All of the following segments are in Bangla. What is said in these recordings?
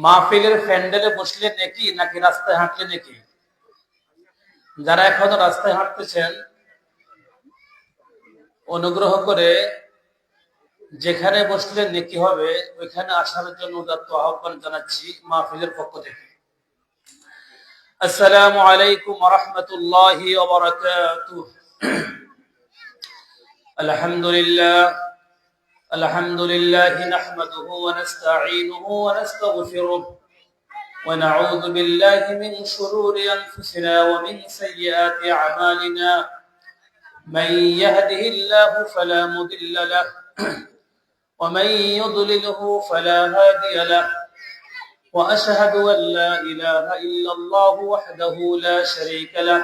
মাহফিলের প্যান্ডেলে বসলে নাকি নাকি রাস্তায় হাঁটলে নাকি? যারা এখনো রাস্তায় হাঁটতেছেন অনুগ্রহ করে যেখানে বসলে নেকি হবে ওইখানে আসার জন্য উদাত্ত আহ্বান জানাচ্ছি মাহফিলের পক্ষ থেকে। আসসালামু আলাইকুম ওয়া রাহমাতুল্লাহি ওয়া বারাকাতুহু। আলহামদুলিল্লাহ নাহমাদুহু ওয়া নাস্তাঈনুহু ওয়া নাস্তাগফিরুহ ওয়া নাউযু বিল্লাহি মিন শুরুরি আনফুসিনা ওয়া মিন সাইয়্যাতি আ'মালিনা মান ইয়াহদিহিল্লাহু ফালা মুদিল্লা লাহু ওয়া মান ইউদ্লিলহু ফালা হাদিয়া লাহু وأشهد أن لا إله إلا الله وحده لا شريك له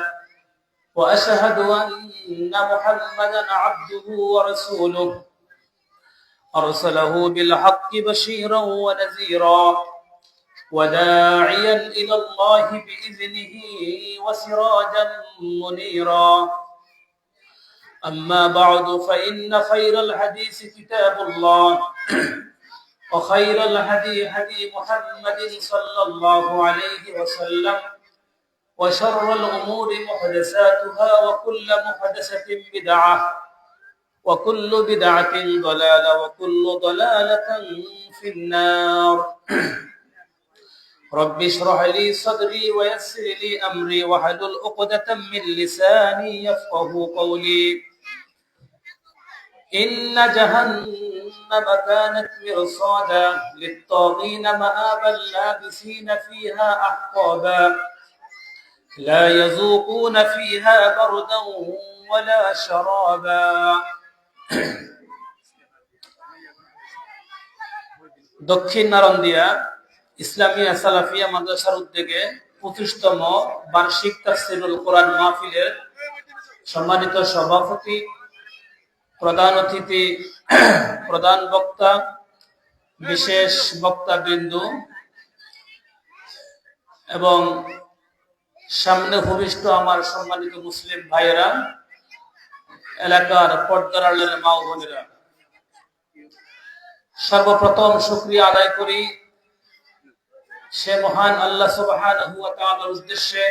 وأشهد أن محمدا عبده ورسوله أرسله بالحق بشيرا ونذيرا وداعيا إلى الله بإذنه وسراجا منيرا أما بعد فإن خير الحديث كتاب الله وخير الهدي هدي محمد صلى الله عليه وسلم وشر الأمور محدثاتها وكل محدثة بدعة وكل بدعة ضلالة وكل ضلالة في النار رب اشرح لي صدري ويسر لي أمري واحلل عقدة من لساني يفقه قولي إن جهنم كانت مرصادا للطاغين مآبا لابسين فيها أحقابا لا يذوقون فيها بردا ولا شرابا দক্ষিণ নারন্দিয়া ইসলামিয়া সালাফিয়া মাদ্রাসার উদ্যোগে 25তম বার্ষিক তাফসীরুল কোরআন মাহফিলের সম্মানিত সভাপতি, প্রধান অতিথি, প্রধান বক্তা, বিশেষ বক্তাবৃন্দ এবং সামনে ভূমিষ্ঠ আমার সম্মানিত মুসলিম ভাইয়েরা, এলাকার পর্দার আড়ালের মা ও বোনেরা, সর্বপ্রথম শুকরিয়া আদায় করি সে মহান আল্লাহ সুবহানাহু ওয়া তাআলার উদ্দেশ্যে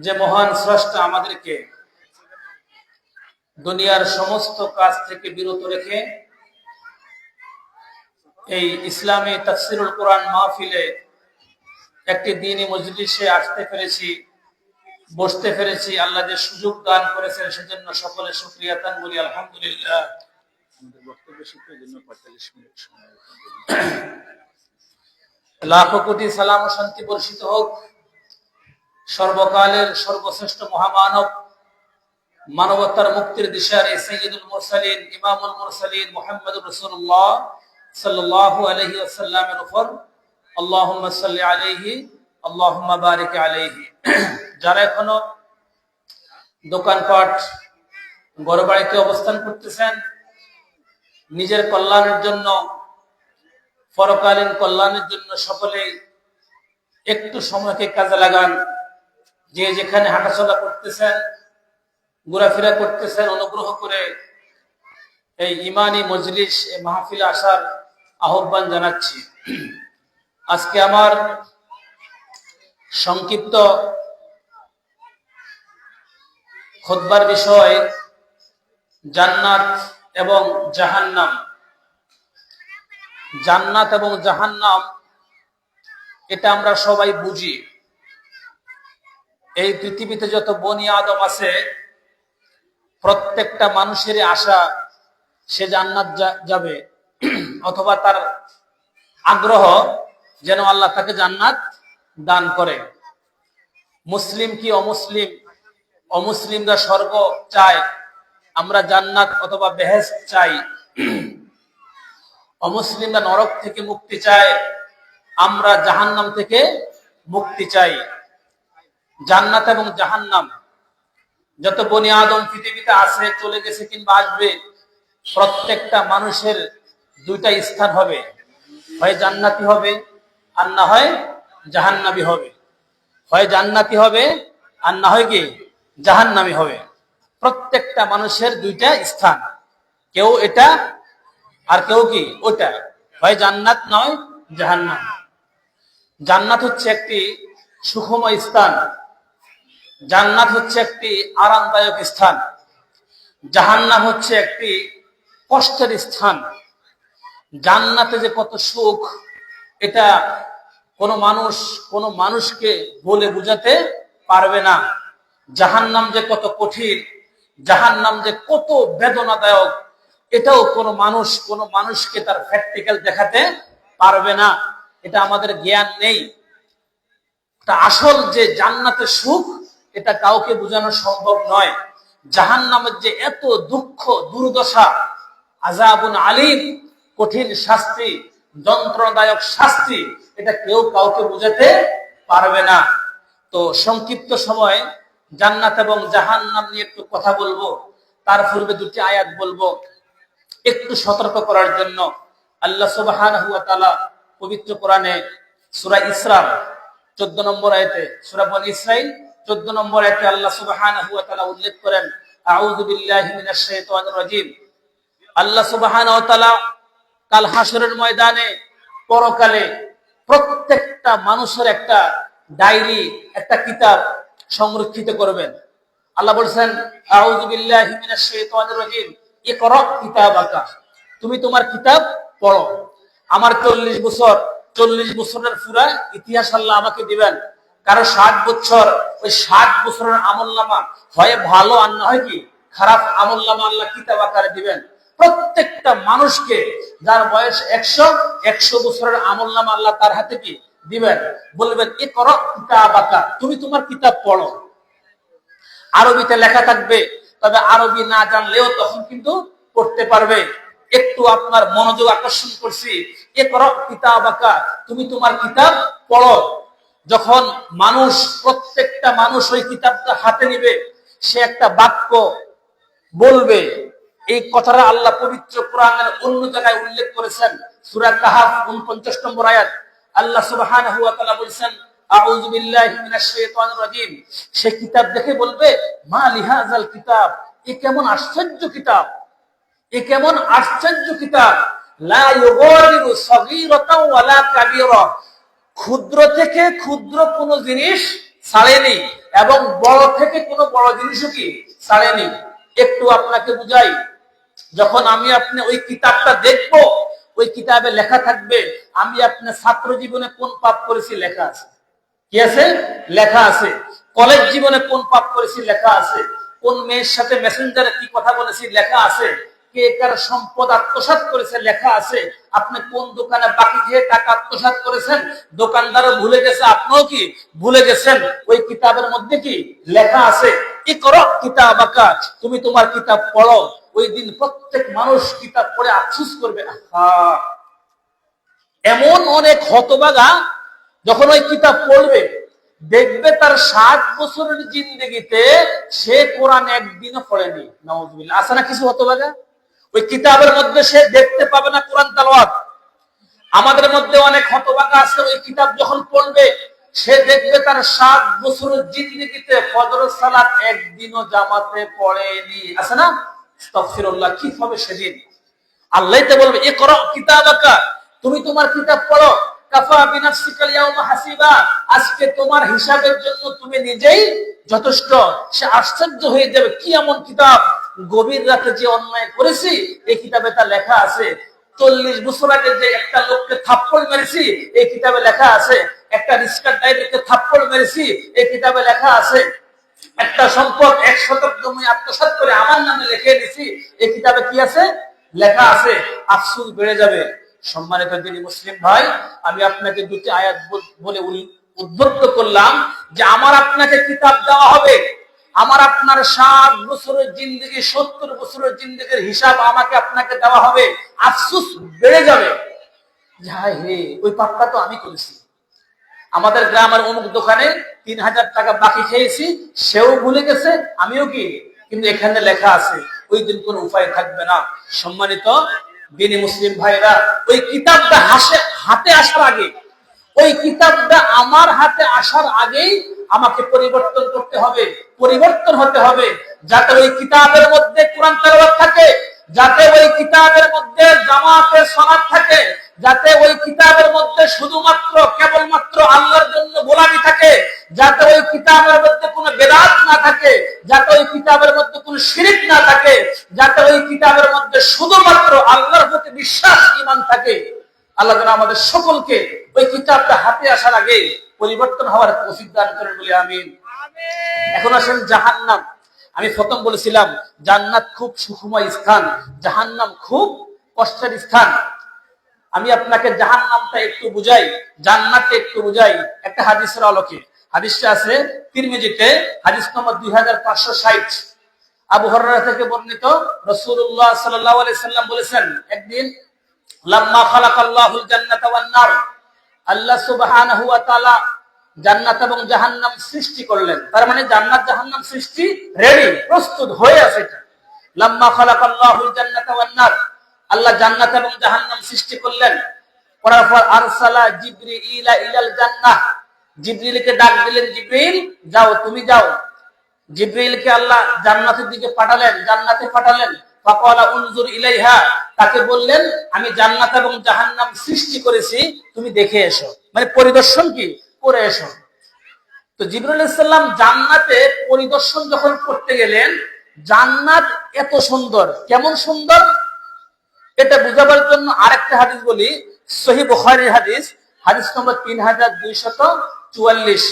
যে মহান স্রষ্টা আমাদেরকে দুনিয়ার সমস্ত কাজ থেকে বিরত রেখে এই ইসলামী তাফসীরুল কোরআন মাহফিলে একটি দ্বীনি মজলিসে আসতে পেরেছি, বসতে পেরেছি। আল্লাহ যে সুযোগ দান করেছেন সেজন্য সকলে শুকরিয়া তান বলি আলহামদুলিল্লাহ। লাখো কোটি সালাম ও শান্তি বর্ষিত হোক সর্বকালের সর্বশ্রেষ্ঠ মহামানব, মানবতার মুক্তির দিশারি সাইয়্যিদুল মুরসালিন, ইমামুল মুরসালিন মুহাম্মদুর রাসূলুল্লাহ সাল্লাল্লাহু আলাইহি ওয়াসাল্লামের উপর আল্লাহুম্মা সাল্লি আলাইহি আল্লাহুম্মা বারিক আলাইহি। যারা এখনো দোকানপাট ঘরবাড়িতে অবস্থান করতেছেন, নিজের কল্যাণের জন্য, পরকালীন কল্যাণের জন্য সকলেই একটু সময়কে কাজে লাগান। যে যেখানে হাঁটাচলা করতেছেন, ঘোরাফেরা করতেছেন, অনুগ্রহ করে এই ইমানি মজলিস, এই মাহফিলে আসার আহ্বান জানাচ্ছি। আজকে আমার সংক্ষিপ্ত খুতবার বিষয় জান্নাত এবং জাহান্নাম। জান্নাত এবং জাহান্নাম এটা আমরা সবাই বুঝি। এই পৃথিবীতে যত বনি আদম আছে প্রত্যেকটা মানুষেরই আশা সে জান্নাত যাবে, অথবা তার আগ্রহ যেন আল্লাহ তাকে জান্নাত দান করে। মুসলিম কি অমুসলিম, অমুসলিমরা স্বর্গ চায়, আমরা জান্নাত অথবা বেহেশত চাই। অমুসলিমরা নরক থেকে মুক্তি চায়, আমরা জাহান্নাম থেকে মুক্তি চাই। জান্নাত এবং জাহান্নাম যত বনি আদম পৃথিবীতে আছে, চলে গেছে কিংবা আসবে, প্রত্যেকটা মানুষের দুইটা স্থান হবে, হয় জান্নাতি হবে আর না হয় জাহান্নামী হবে। হয় জান্নাতি হবে আর না হয় কি জাহান্নামী হবে। প্রত্যেকটা মানুষের দুইটা স্থান, কেউ এটা আর কেউ কি ওটা, হয় জান্নাত নয় জাহান্নাম। জান্নাত হচ্ছে একটি সুখময় স্থান, জান্নাত হচ্ছে একটি আরামদায়ক স্থান, জাহান্নাম হচ্ছে একটি কষ্টের স্থান। জান্নাতে যে কত সুখ, এটা কোনো মানুষকে বলে বুঝাতে পারবে না। জাহান্নাম যে কত কঠিন, জাহান্নাম যে কত বেদনাদায়ক, এটাও কোনো মানুষকে তার প্র্যাকটিক্যাল দেখাতে পারবে না। এটা আমাদের জ্ঞান নেই। আসল যে জান্নাতের সুখ, এটা কাউকে বোঝানো সম্ভব নয়। জাহান্নামের যে এত দুঃখ দুর্দশা, আযাবুন আলীম, কঠিন শাস্তি, যন্ত্রণাদায়ক শাস্তি, এটা কেউ কাউকে বোঝাতে পারবে না। তো সংক্ষিপ্ত সময় জান্নাত এবং জাহান্নাম নিয়ে একটু কথা বলবো। তার পূর্বে দুটি আয়াত বলবো একটু সতর্ক করার জন্য। আল্লাহ সুবহানাহু ওয়া তাআলা পবিত্র কোরআনে সূরা ইসরা 14 নম্বর আয়াতে, সূরা বনী ইসরাঈল 14 নম্বর আয়াতে আল্লাহ সুবহানাহু ওয়া তাআলা উল্লেখ করেন, আউযু বিল্লাহি মিনাশ শাইতানির রাজীম। আল্লাহ সুবহানাহু ওয়া তাআলা কাল হাসরের ময়দানে, পরকালে প্রত্যেকটা মানুষের একটা ডায়েরি, একটা কিতাব সংরক্ষিত করবেন। আল্লাহ বলেন, আউযু বিল্লাহি মিনাশ শাইতানির রাজীম, ইকরা কিতাবাকা, তুমি তোমার কিতাব পড়ো। আমার 40 বছরের পুরা ইতিহাস আল্লাহ আমাকে দিবেন। কারো 60 বছর, ওই 60 বছরের আমলনামা হয় ভালো আর না হয় কি খারাপ আমলনামা আল্লাহ কিতাব আকারে দিবেন। প্রত্যেকটা মানুষকে যার বয়স 100 বছরের আমলনামা আল্লাহ তার হাতে কি দিবেন, বলবেন ইকরা কিতাবাকা, তুমি তোমার কিতাব পড়ো। আরবিতে লেখা থাকবে, তবে আরবি না জানলেও তখন কিন্তু পড়তে পারবে। একটু আপনার মনোযোগ আকর্ষণ করছি, ইকরা কিতাবাকা, তুমি তোমার কিতাব পড়ো। যখন প্রত্যেকটা মানুষ ওই কিতাবটা হাতে নিবে, সে একটা বাক্য বলবে। এই কথাটা আল্লাহ পবিত্র কোরআনের অন্য জায়গায় উল্লেখ করেছেন। সূরা কাহাফ 49 নম্বর আয়াত আল্লাহ সুবহানাহু ওয়া তাআলা বলেছেন, আউযু বিল্লাহি মিনাশ শাইতানির রাজীম। সে কিতাব দেখে বলবে, মা লিহাযাল কিতাব, এ কেমন আশ্চর্য কিতাব, এ কেমন আশ্চর্য কিতাব, লা ইউগাদিরু সাগীরাতাও ওয়ালা কাবীরা, ক্ষুদ্র থেকে ক্ষুদ্র কোনো জিনিস ছাড়েনি এবং বড় থেকে কোনো বড় জিনিসও কি ছাড়েনি। একটু আপনাকে বুঝাই, যখন আমি আপনি ওই কিতাবটা দেখব, ওই কিতাবে লেখা থাকবে আমি আপনার ছাত্র জীবনে কোন পাপ করেছি লেখা আছে, কি আছে লেখা আছে। কলেজ জীবনে কোন পাপ করেছি লেখা আছে। কোন মেয়ের সাথে মেসেঞ্জারে কি কথা বলেছি লেখা আছে। কে কার সম্পদ আত্মসাৎ করেছে লেখা আছে। আপনি কোন দোকানে বাকি খেয়ে টাকা আত্মসাৎ করেছেন, দোকানদারও ভুলে গেছে, আপনিও কি ভুলে গেছেন। ওই কিতাবের মধ্যে কি লেখা আছে, ইকরা কিতাবাকা, তুমি তোমার কিতাব পড়ো। ওই দিন প্রত্যেক মানুষ কিতাব পড়ে আফসোস করবে। এমন অনেক হতভাগা যখন ওই কিতাব পড়বে, দেখবে তার 60 বছরের জিন্দেগিতে সে কোরআন একদিনও পড়েনি। নাউজুবিল্লাহ। আছে না কিছু হতভাগা? ওই কিতাবের মধ্যে সে দেখতে পাবে না কোরআন তেলাওয়াত। আমাদের মধ্যে অনেক হতভাগা আছে, ওই কিতাব যখন পড়বে সে দেখবে তার 60 বছরের জিন্দেগিতে ফজর সালাত একদিনও জামাতে পড়েনি। আছে না? আস্তাগফিরুল্লাহ। কি হবে সেদিন? আল্লাহ তে বলবে, ইকরা কিতাবাকা, তুমি তোমার কিতাব পড়ো। কাফা বিনাফসিকাল ইয়াউমা হাসিবা, আজকে তোমার হিসাবের জন্য তুমি নিজেই যথেষ্ট। সে আশ্চর্য হয়ে যাবে, কি এমন কিতাব, গভীর রাতে যে অন্যায় করেছি এই কিতাবে তা লেখা আছে। 40 বছর আগে যে একটা লোককে থাপ্পড় মেরেছি এই কিতাবে লেখা আছে। একটা রিস্কার ড্রাইভারকে থাপ্পড় মেরেছি এই কিতাবে লেখা আছে। একটা সম্পদ 1 শতক জমি আত্মসাৎ করে আমার নামে লিখে দিছি এই কিতাবে কি আছে লেখা আছে। আফসোস বেড়ে যাবে। সম্মানিত দিনী মুসলিম ভাই, আমি আপনাকে দুটি আয়াত বলে উদ্বুদ্ধ করলাম যে আমার আপনাকে কিতাব দেওয়া হবে। আমার আপনার 60 বছরের জিন্দেগি, 70 বছরের জিন্দেগির হিসাব আমাকে আপনাকে দেওয়া হবে। আফসোস বেড়ে যাবে, যাই হে ওই পাপটা তো আমি করেছি। আমাদের গ্রামের অমুক দোকানে 3000 টাকা বাকি খেয়েছি, সেও ভুলে গেছে, আমিও কি, কিন্তু এখানে লেখা আছে। ওই দিন কোনো উপায় থাকবে না। সম্মানিত দিনী মুসলিম ভাইরা, ওই কিতাবটা হাতে আসার আগে, ওই কিতাবটা আমার হাতে আসার আগেই আমাকে পরিবর্তন করতে হবে, পরিবর্তন হতে হবে, যাতে ওই কিতাবের মধ্যে কোরআন তেলাওয়াত থাকে, যাতে ওই কিতাবের মধ্যে জামাতের সালাত থাকে, যাতে ওই কিতাবের মধ্যে শুধুমাত্র কেবলমাত্র আল্লাহর জন্য গোলামি থাকে, যাতে ওই কিতাবের মধ্যে কোনো বেদাত না থাকে, যাতে ওই কিতাবের মধ্যে কোনো শিরক না থাকে, যাতে ওই কিতাবের মধ্যে শুধুমাত্র আল্লাহর প্রতি বিশ্বাস ঈমান থাকে। আল্লাহ যেন আমাদের সকলকে ওই কিতাবটা হাতে আসার আগে পরিবর্তন হওয়ার তৌফিক দান করেন বলি আমিন। এখন আসেন জাহান্নাম। আমি প্রথম বলেছিলাম জান্নাত খুব সুখময় স্থান, জাহান্নাম খুব কষ্টের স্থান। আমি আপনাকে জাহান্নামটা একটু বুঝাই, জান্নাতটা একটু বুঝাই একটা হাদিসের আলোকে। হাদিসটা আছে তিরমিজিতে, হাদিস নম্বর 2560। আবু হুরায়রা থেকে বর্ণিত, রাসূলুল্লাহ সাল্লাল্লাহু আলাইহি সাল্লাম বলেছেন, একদিন লাম্মা খালাকাল্লাহুল জান্নাতা ওয়ান নার, আল্লাহ সুবহানাহু ওয়া তাআলা জান্নাত এবং জাহান্নাম সৃষ্টি করলেন। তার মানে জান্নাত জাহান্নাম সৃষ্টি রেডি, প্রস্তুত হয়ে আছে। এটা লাম্মা খালাকাল্লাহুল জান্নাতা ওয়ান নার, আল্লাহ জান্নাত এবং জাহান্নাম সৃষ্টি করলেন। করার পর আরসালা জিবরিইলা ইলাল জান্নাহ, জিবরিলকে ডাক দিলেন, জিবরিল যাও, তুমি যাও। জিবরিলকে আল্লাহ জান্নাতের দিকে পাঠালেন, জান্নাতে পাঠালেন। ফাকালা উনজুর ইলাইহা, তাকে বললেন আমি জান্নাত এবং জাহান্নাম সৃষ্টি করেছি, তুমি দেখে এসো, মানে পরিদর্শন কি করে এসো। তো জিবরিল আলাইহিস সালাম জান্নাতে পরিদর্শন যখন করতে গেলেন, জান্নাত এত সুন্দর, কেমন সুন্দর এটা বুঝাবার জন্য আরেকটা হাদিস বলি, সহিহ বুখারীর হাদিস, হাদিস নম্বর 3244।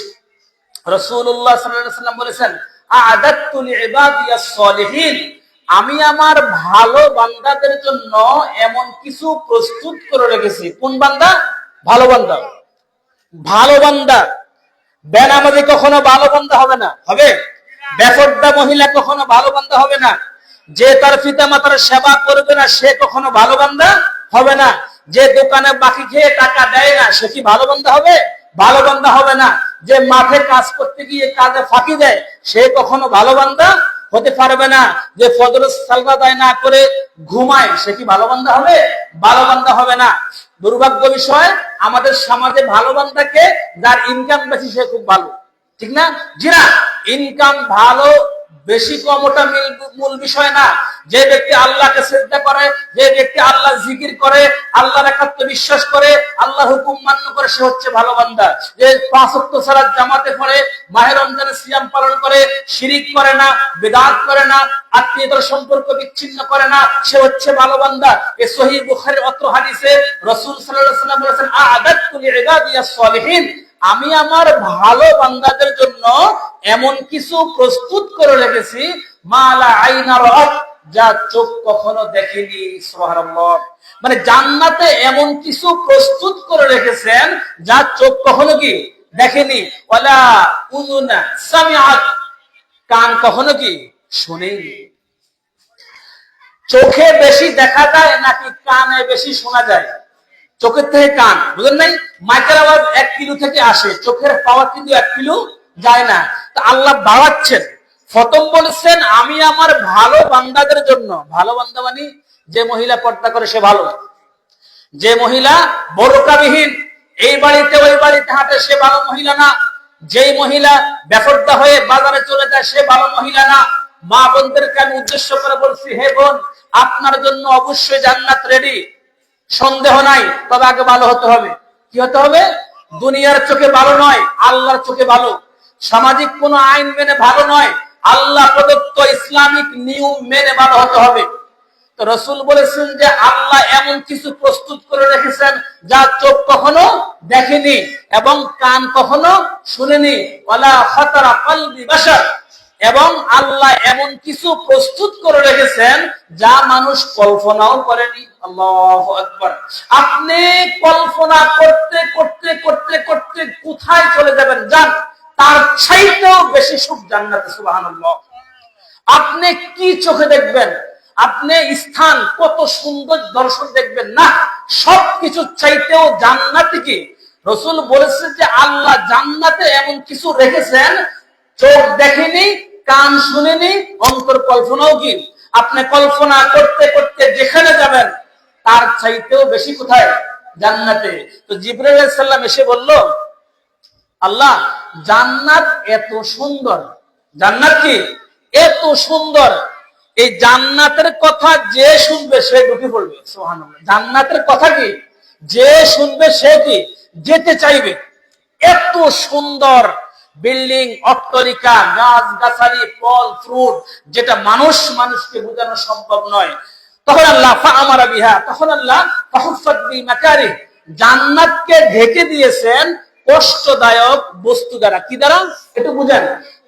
রাসূলুল্লাহ সাল্লাল্লাহু আলাইহি ওয়াসাল্লাম বলেছেন, আ'আদাতু লিইবাদিয়াস সালিহিন, আমি আমার ভালো বান্দাদের জন্য এমন কিছু প্রস্তুত করে রেখেছি। কোন বান্দা? ভালো বান্দা। ভালো বান্দা বেনামাজি কখনো ভালো বান্দা হবে না, হবে? বেপরদা মহিলা কখনো ভালো বান্দা হবে না। যে তার পিতা মাতার সেবা করবে না, সে কখনো ভালো বান্দা হবে না। যে দোকানে বাকি খেয়ে টাকা দেয় না, সে কি ভালো বান্দা হবে? ভালো বান্দা হবে না। যে মাঠে কাজ করতে গিয়ে কাজে ফাঁকি দেয়, সে কখনো ভালো বান্দা হতে পারবে না। যে ফজরের সাজদা আদায় না করে ঘুমায়, সে কি ভালো বান্দা হবে? ভালো বান্দা হবে না। দুর্ভাগ্য বিষয়, আমাদের সমাজে ভালো বান্দাকে যার ইনকাম বেশি সে খুব ভালো, ঠিক না? জি না, ইনকাম ভালো বেশি কম ওটা মূল বিষয় না। যে ব্যক্তি আল্লাহকে সিজদা করে, যে ব্যক্তি আল্লাহ জিকির করে, আল্লাহর একাত্ম বিশ্বাস করে, আল্লাহর হুকুম মান্য করে, সে হচ্ছে ভালো বান্দা। যে 5 ওয়াক্ত সালাত জামাতে পড়ে, মাহে রমজানে সিয়াম পালন করে, শিরিক করে না, বিদআত করে না, আত্মীয়তার সম্পর্ক বিচ্ছিন্ন করে না, সে হচ্ছে ভালো বান্দা। এই সহিহ বুখারীর অত্র হাদিসে রাসূল সাল্লাল্লাহু আলাইহি ওয়াসাল্লাম বলেছেন, আ'আদাতু লিইবাদিয়াস সালিহিন, আমি আমার ভালো বান্দাদের জন্য এমন কিছু প্রস্তুত করে রেখেছি, মালা আইনা রাআত, যা চোখ কখনো দেখেনি। সুবহানাল্লাহ। মানে জান্নাতে এমন কিছু প্রস্তুত করে রেখেছেন যা চোখ কখনো কি দেখেনি। ওয়ালা উযুনা সামিআত, কান কখনো কি শুনেনি। চোখে বেশি দেখা যায় নাকি কানে বেশি শোনা যায়? চোখের থেকে কান, বুঝলেন নাই? মাইকের আওয়াজ 1 কিলো থেকে আসে, চোখের পাওয়ার কিন্তু 1 কিলো যায় না। তো আল্লাহ বাড়াচ্ছেন। প্রথম বলেছেন আমি আমার ভালো বান্দাদের জন্য। ভালো বান্দা মানে যে মহিলা পর্দা করে সে ভালো, যে মহিলা বোরকাবিহীন এই বাড়িতে ওই বাড়িতে হাঁটে সে ভালো মহিলা না, যেই মহিলা বেপরদা হয়ে বাজারে চলে যায় সে ভালো মহিলা না। মা বোনদেরকে আমি উদ্দেশ্য করে বলছি, হে বোন, আপনার জন্য অবশ্যই জান্নাত রেডি, সন্দেহ নাই। তবে আগে ভালো হতে হবে। কি হতে হবে? দুনিয়ার চোখে ভালো নয়, আল্লাহর চোখে ভালো। সামাজিক কোন আইন মেনে ভালো নয়, আল্লাহ প্রদত্ত ইসলামিক নিয়ম মেনে ভালো হতে হবে। তো রাসূল বলেছেন যে আল্লাহ এমন কিছু প্রস্তুত করে রেখেছেন যা চোখ কখনো দেখেনি এবং কান কখনো শুনেনি। ওয়ালা খাতারা কলবি বাশার, এবং আল্লাহ এমন কিছু প্রস্তুত করে রেখেছেন যা মানুষ কল্পনাও করেনি। আল্লাহু আকবার। আপনি কল্পনা করতে করতে করতে করতে কোথায় চলে যাবেন জান, তার চাইতেও বেশি সুখ জান্নাতে। সুবহানাল্লাহ। আপনি কি চোখে দেখবেন, আপনি স্থান কত সুন্দর দর্শন দেখবেন না, সবকিছু চাইতেও জান্নাতে কি রাসূল বলেছেন যে আল্লাহ জান্নাতে এমন কিছু রেখেছেন চোখ দেখেনি, কান শুনেনি, অন্তর কল্পনাও কি। আপনি কল্পনা করতে করতে যেখানে যাবেন তার চাইতেও বেশি কোথায়? জান্নাতে। তো জিবরাইল আলাইহিস সালাম এসে বলল, আল্লাহ জান্নাত এত সুন্দর, জান্নাত কি এত সুন্দর, এই জান্নাতের কথা যে শুনবে সে ঢুকে পড়বে। সুবহানাল্লাহ। জান্নাতের কথা কি যে শুনবে সে কি যেতে চাইবে। এত সুন্দর বিল্ডিং, অট্টালিকা, গাছ গাছালি, ফল ফ্রুট, যেটা মানুষকে বোঝানো সম্ভব নয়। তখন আল্লাহ ফাআমারা বিহা, তখন আল্লাহ ফাহুফাত বিল মাকারিহ, জান্নাতকে ঢেকে দিয়েছেন কষ্টদায়ক বস্তু দ্বারা। কি দ্বারা? একটু বুঝেন।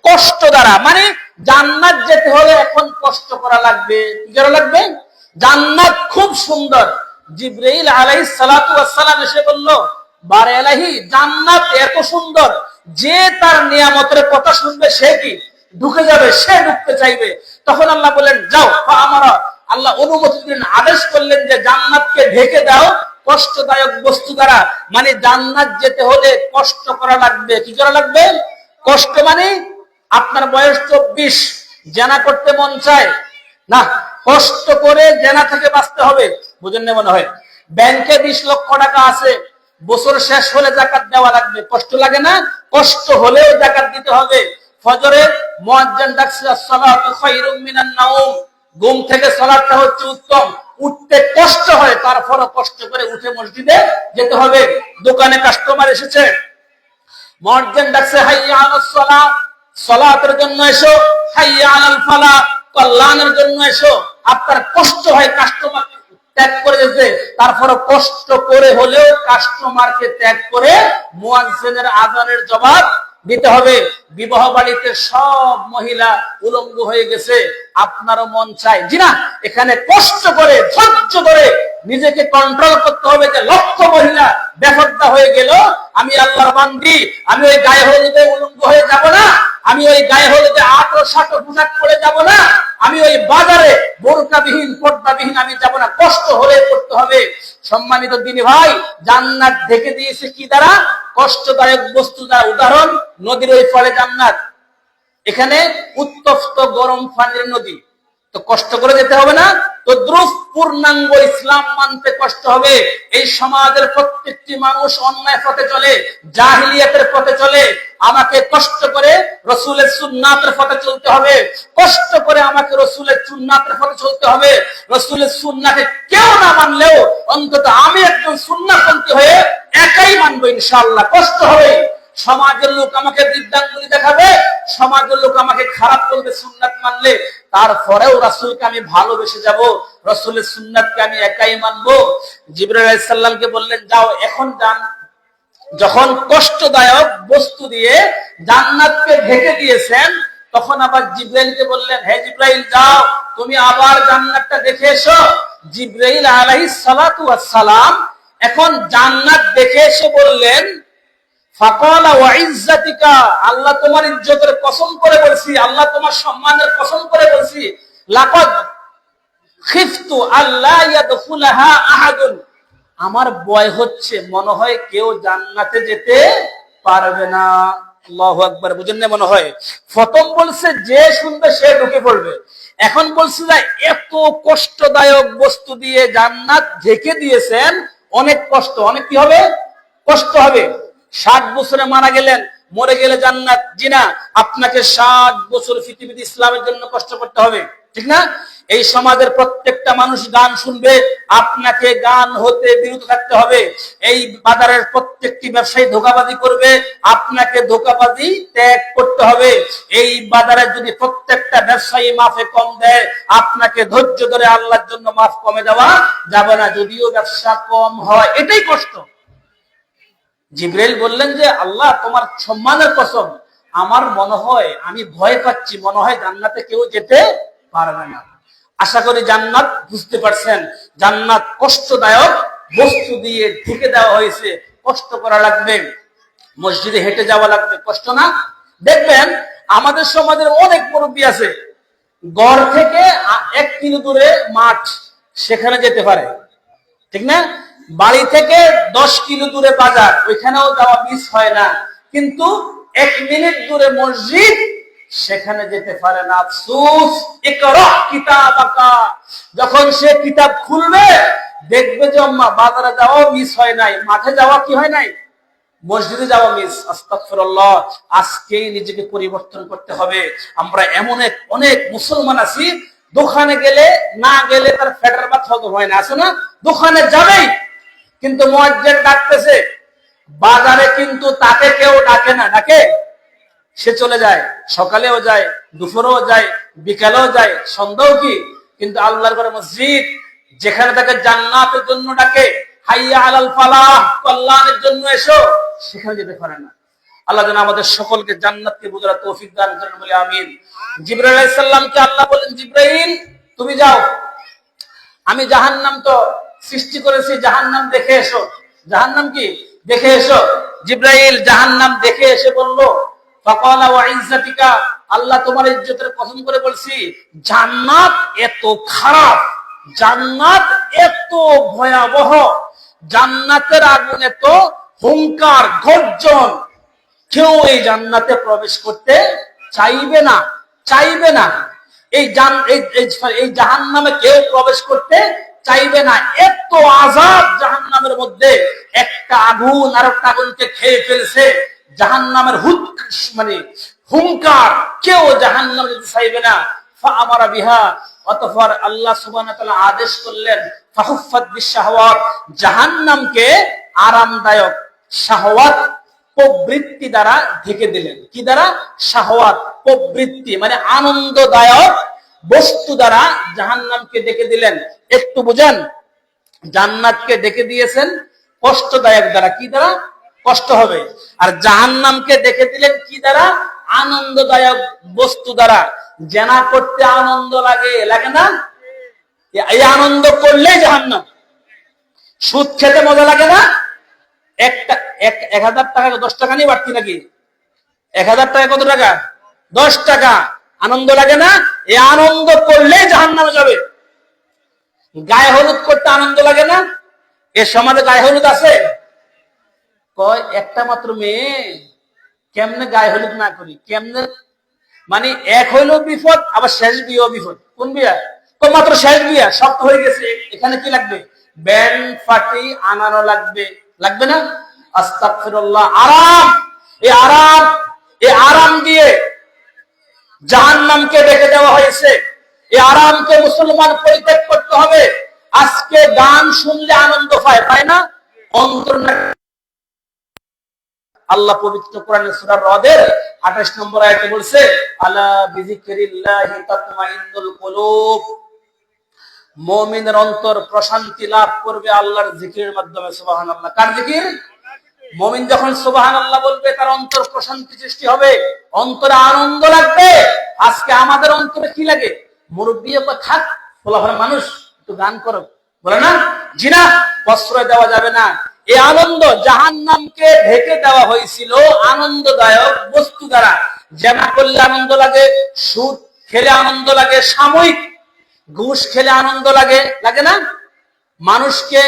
কষ্ট দ্বারা, মানে জান্নাত যেতে হলে এখন কষ্ট করা লাগবে। কি করা লাগবে? জান্নাত খুব সুন্দর। জিবরাইল আলাইহিস সালাতু ওয়াস সালাম এসে বলল, বারে এলাহি, জান্নাত এত সুন্দর, যে তার নিয়ামতের কথা শুনবে সে কি ঢুকে যাবে, সে ঢুকতে চাইবে। তখন আল্লাহ বললেন, যাও ফাআমারা, আল্লাহ অনুমতি দিলেন, আদেশ করলেন যে জান্নাতকে ঢেকে দাও কষ্টদায়ক বস্তু দ্বারা। মানে জান্নাত যেতে হলে কষ্ট করা লাগবে। কি করা লাগবে? কষ্ট। মানে আপনার বয়স 24, জেনা করতে মন চায় না, কষ্ট করে জেনা থেকে বাঁচতে হবে। বুঝেন না মনে হয়? ব্যাংকে 20 লক্ষ টাকা আছে, বছর শেষ হলে যাকাত দেওয়া লাগবে। কষ্ট লাগে না? কষ্ট হলেও যাকাত দিতে হবে। ফজরে মুয়াজ্জিন ডাকছে, আসসালাতু খায়রুম মিনান নাওম, ঘুম থেকে সালাতটা হচ্ছে উত্তম। উঠতে কষ্ট হয়, তারপরও কষ্ট করে উঠে মসজিদে যেতে হবে। দোকানে কাস্টমার এসেছে, মুয়াজ্জিন ডাকছে, হাইয়া আলাস সালাহ, সালাতের জন্য এসো। হাইয়া আলাল ফালাহ, কল্যাণের জন্য এসো। আপনার কষ্ট হয় কাস্টমার ত্যাগ করে যেতে, তারপরও কষ্ট করে হলেও কাস্টমারকে ত্যাগ করে মুয়াজ্জিনের আযানের জবাব দিতে হবে। বিবাহ বাড়িতে সব মহিলা উলঙ্গ হয়ে গেছে, আপনারও মন চায় জি না, এখানে কষ্ট করে ধৈর্য ধরে নিজেকে কন্ট্রোল করতে হবে যে লক্ষ মহিলা বেপরদা হয়ে গেল, আমি আল্লাহর বান্দি, আমি ওই গায়ে হলুদে উলঙ্গ হয়ে যাব না, আমি ওই গায়ে হলুদে আটো সাটো পোশাক পরে যাব না, আমি ওই বাজারে বোরকাবিহীন পর্দাবিহীন আমি যাব না। কষ্ট হলে করতে হবে। সম্মানিত দিনী ভাই, জান্নাত ঢেকে দিয়েছে কি দ্বারা? কষ্টদায়ক বস্তু দ্বারা। উদাহরণ, নদীর ওই ফলে জান্নাত, এখানে উত্তপ্ত গরম পানির নদী, তো কষ্ট করে যেতে হবে না? তো দ্রুত পূর্ণাঙ্গ ইসলাম মানতে কষ্ট হবে। এই সমাজের প্রত্যেকটি মানুষ অন্যায় পথে চলে, জাহিলিয়াতের পথে চলে। আমাকে কষ্ট করে রাসূলের সুন্নাতের পথে চলতে হবে, কষ্ট করে আমাকে রাসূলের সুন্নাতের পথে চলতে হবে। রাসূলের সুন্নাহকে কেউ না মানলেও অন্তত আমি একজন সুন্নাহপন্থী হয়ে একাই মানবো ইনশাআল্লাহ। কষ্ট হবে, সমাজের লোক আমাকে বৃদ্ধাঙ্গুলি দেখাবে, সমাজের লোক আমাকে খারাপ বলবে সুন্নাত মানলে, তারপরেও রাসূলকে আমি ভালোবেসে যাব, রাসূলের সুন্নাতকে আমি একাই মানবো। জিবরাইল আলাইহিস সালামকে বললেন, যাও এখন যান। যখন কষ্টদায়ক বস্তু দিয়ে জান্নাতকে ঢেকে দিয়েছেন, তখন আবার জিবরাইলকে বললেন, হে জিবরাইল, যাও তুমি আবার জান্নাতটা দেখে এসো। জিবরাইল আলাইহিস সালাতু ওয়াস সালাম এখন জান্নাত দেখে এসে বললেন, ফাকালা ওয়া ইজ্জাতিকা, আল্লাহ তোমার ইজ্জতের কসম করে বলছি, আল্লাহ তোমার সম্মানের কসম করে বলছি, লাকাদ খিফতু আল্লা ইয়াদখুলাহা আহাদুন, আমার ভয় হচ্ছে, মনে হয় কেউ জান্নাতে যেতে পারবে না। আল্লাহু আকবার। বুঝেন না মনে হয়? প্রথম বলছে যে শুনবে সে ঢুকে পড়বে, এখন বলছে যে এত কষ্টদায়ক বস্তু দিয়ে জান্নাত ঢেকে দিয়েছেন, অনেক কষ্ট, অনেক কি হবে? কষ্ট হবে। 60 বছরে মারা গেলেন, মরে গেলে জান্নাত, জি না, আপনাকে 60 বছর পৃথিবীতে ইসলামের জন্য কষ্ট করতে হবে, ঠিক না? এই সমাজের প্রত্যেকটা মানুষ গান শুনবে, আপনাকে গান হতে বিরত থাকতে হবে। এই বাজারের প্রত্যেকটি ব্যবসায়ী ধোঁকাবাজি করবে, আপনাকে ধোঁকাবাজি ত্যাগ করতে হবে। এই বাজারে যদি প্রত্যেকটা ব্যবসায়ী মাফে কম দেয়, আপনাকে ধৈর্য ধরে আল্লাহর জন্য মাফ কমে দেওয়া যাবে না, যদিও ব্যবসা কম হয়, এটাই কষ্ট। জিবরাইল বললেন যে আল্লাহ তোমার সম্মানের কসম, আমার মনে হয়, আমি ভয় পাচ্ছি, মনে হয় জান্নাতে কেউ যেতে পারবে না। আশা করি জান্নাত বুঝতে পারছেন। জান্নাত কষ্টদায়ক বস্তু দিয়ে ঢেকে দেওয়া হয়েছে, কষ্ট করা লাগবে, মসজিদে হেঁটে যাওয়া লাগবে, কষ্ট না? দেখবেন আমাদের সমাজের অনেক মুরব্বী আছে, গড় থেকে 1 কিলো দূরে মাঠ, সেখানে যেতে পারে, ঠিক না? বাড়ি থেকে 10 কিলো দূরে বাজার, ওইখানেও যাওয়া মিস হয় না, কিন্তু 1 মিনিট দূরে মসজিদ, সেখানে যেতে পারে না। আফসোস, ইকরা কিতাবাকা, যখন সে কিতাব খুলবে দেখবে যে আম্মা বাজারে যাওয়া মিস হয় নাই, মাঠে যাওয়া কি হয় নাই, মসজিদে যাওয়া মিস। আস্তাগফিরুল্লাহ। আজকেই নিজেকে পরিবর্তন করতে হবে। আমরা এমন অনেক মুসলমান আছি, দোকানে গেলে না গেলে তার ফেটার ভাত হজম হয় না, আছে না? দোকানে যাবেই, কিন্তু মুয়াজ্জিন ডাকতেছে। বাজারে কিন্তু তাকে কেউ ডাকে না, ডাকে? সে চলে যায়, সকালেও যায়, দুপুরেও যায়, বিকালেও যায়, সন্ধ্যাও কি। কিন্তু আল্লাহর ঘরে মসজিদ, যেখানে তাকে জান্নাতের জন্য ডাকে, হাইয়া আলাল ফালাহ, কল্যাণের জন্য এসো, সেখানে যেতে পারে না। আল্লাহ যেন আমাদের সকলকে জান্নাতকে বুঝার তৌফিক দান করেন, বলে আমিন। জিবরাইল আলাইহিস সালামকে আল্লাহ বলেন, জিবরাইল তুমি যাও, আমি জাহান্নাম তো সৃষ্টি করেছি, জাহান্নাম দেখে এসো। জাহান্নাম কি দেখে এসো। জিবরাইল জাহান্নাম দেখে এসে বলল, ফাকালা ওয়া ইজ্জাতিকা, আল্লাহ তোমার ইজ্জতের কসম করে বলছি, জান্নাত এত খারাপ, জান্নাত এত ভয়াবহ, জান্নাতের আগুন এত হুংকার গর্জন, কেউ এই জান্নাতে প্রবেশ করতে চাইবে না, চাইবে না। এই জাহান্নামে কেউ প্রবেশ করতে চাইবে না। এত আযাব জাহান্নামের মধ্যে, একটা আগুন আর একটা আগুনকে খেয়ে ফেলছে। জাহান্নামের মানে হুংকার, কেউ জাহান্নামে যেতে চাইবে না। ফাআমারা বিহা, অতঃপর আল্লাহ সুবহানাহু ওয়া তাআলা আদেশ করলেন, ফাহুফফাত বিশাহওয়াত, জাহান্নামকে আরামদায়ক শাহওয়াত প্রবৃত্তি দ্বারা ঢেকে দিলেন। কি দ্বারা? শাহওয়াত প্রবৃত্তি, মানে আনন্দদায়ক বস্তু দ্বারা জাহান্নামকে ডেকে দিলেন। একটু বুঝেন, জান্নাতকে ডেকে দিয়েছেন কষ্টদায়ক দ্বারা। কি দ্বারা? কষ্ট হবে। আর জাহান্নামকে ডেকে দিলেন কি দ্বারা? আনন্দদায়ক বস্তু দ্বারা। জেনা করতে আনন্দ লাগে, লাগে না? এই আনন্দ করলেই জাহান্নাম। সুদ খেতে মজা লাগে না? 1000 টাকা 10 টাকা নিয়ে বাড়তি নাকি? 1000 টাকা কত টাকা? 10 টাকা। আনন্দ লাগে না? এই আনন্দ করলেই জাহান্নামে যাবে। গায়ে হলুদ করতে আনন্দ লাগে না? এ সমাজে গায়ে হলুদ আছে? কয় একটা মাত্র মেয়ে, কেমনে গায়ে হলুদ না করি? কেমনে মানে এক হইলো বিপদ, আবার শেষ বিয়েও বিপদ। কোন বিয়া? তো মাত্র শেষ বিয়া, সব তো হয়ে গেছে, এখানে কি লাগবে? ব্যান্ড পার্টি আনানো লাগবে, লাগবে না? আস্তাগফিরুল্লাহ। আরাম, এই আরাম দিয়ে জাহান্নামকে ডেকে দেওয়া হয়েছে। এই আরামকে মুসলমান পরিত্যাগ করতে হবে। আজকে গান শুনলে আনন্দ পায়, পায় না? অন্তর আল্লাহ পবিত্র কোরআনের সূরা রদের 28 নম্বর আয়াতে বলছে, আলা বিযিকরিল্লাহি তাতমাইন্নুল কুলুব, মুমিনের অন্তর প্রশান্তি লাভ করবে আল্লাহর জিকিরের মাধ্যমে। সুবহানাল্লাহ। কার জিকির? মুমিন যখন সুবহানাল্লাহ বলবে, তার অন্তর প্রশান্তি সৃষ্টি হবে, অন্তরে আনন্দ লাগবে। আজকে আমাদের অন্তরে কি লাগে? মুরব্বিও থাক, বলা মানুষ একটু গান করো, বলে না? জি না, প্রশ্রয় দেওয়া যাবে না। এই আনন্দ জাহান্নামকে ঢেকে দেওয়া হয়েছিল আনন্দদায়ক বস্তু দ্বারা। জেনা করলে আনন্দ লাগে, সুদ খেলে আনন্দ লাগে, সাময়িক ঘুষ খেলে আনন্দ লাগে, লাগে না? মানুষকে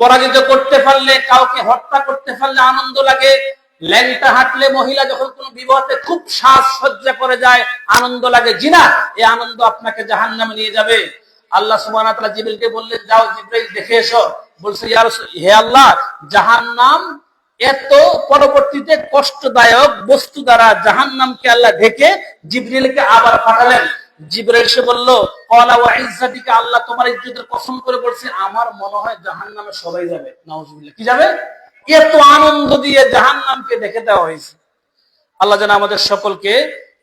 পরাজিত করতে পারলে, কাউকে হত্যা করতে পারলে আনন্দ লাগে। ল্যাংটা হাঁটলে মহিলা যখন কোন বিবাহতে খুব সাজসজ্জা করে যায়, আনন্দ লাগে। জি না? এই আনন্দ আপনাকে জাহান্নামে নিয়ে যাবে। আল্লাহ সুবহানাহু ওয়া তাআলা জিবরিলকে বললেন, যাও জিবরাইল দেখে এসো। বলছে, ইয়া রাসূল, হে আল্লাহ, জাহান্নাম এত পরবর্তীতে কষ্টদায়ক বস্তু দ্বারা জাহান্নামকে আল্লাহ ঢেকে জিবরিলকে আবার পাঠালেন। জিবরাইল এসে বলল, ক্বালা ওয়া ইজ্জাতিকা, আল্লাহ তোমার ইজ্জতের কসম করে বলছে, আমার মনে হয় জাহান্নামে সবাই যাবে। নাউজুবিল্লাহ। কি যাবে? এত আনন্দ দিয়ে জাহান্নামকে ডেকে দেওয়া হয়েছে। আল্লাহ যেন আমাদের সকলকে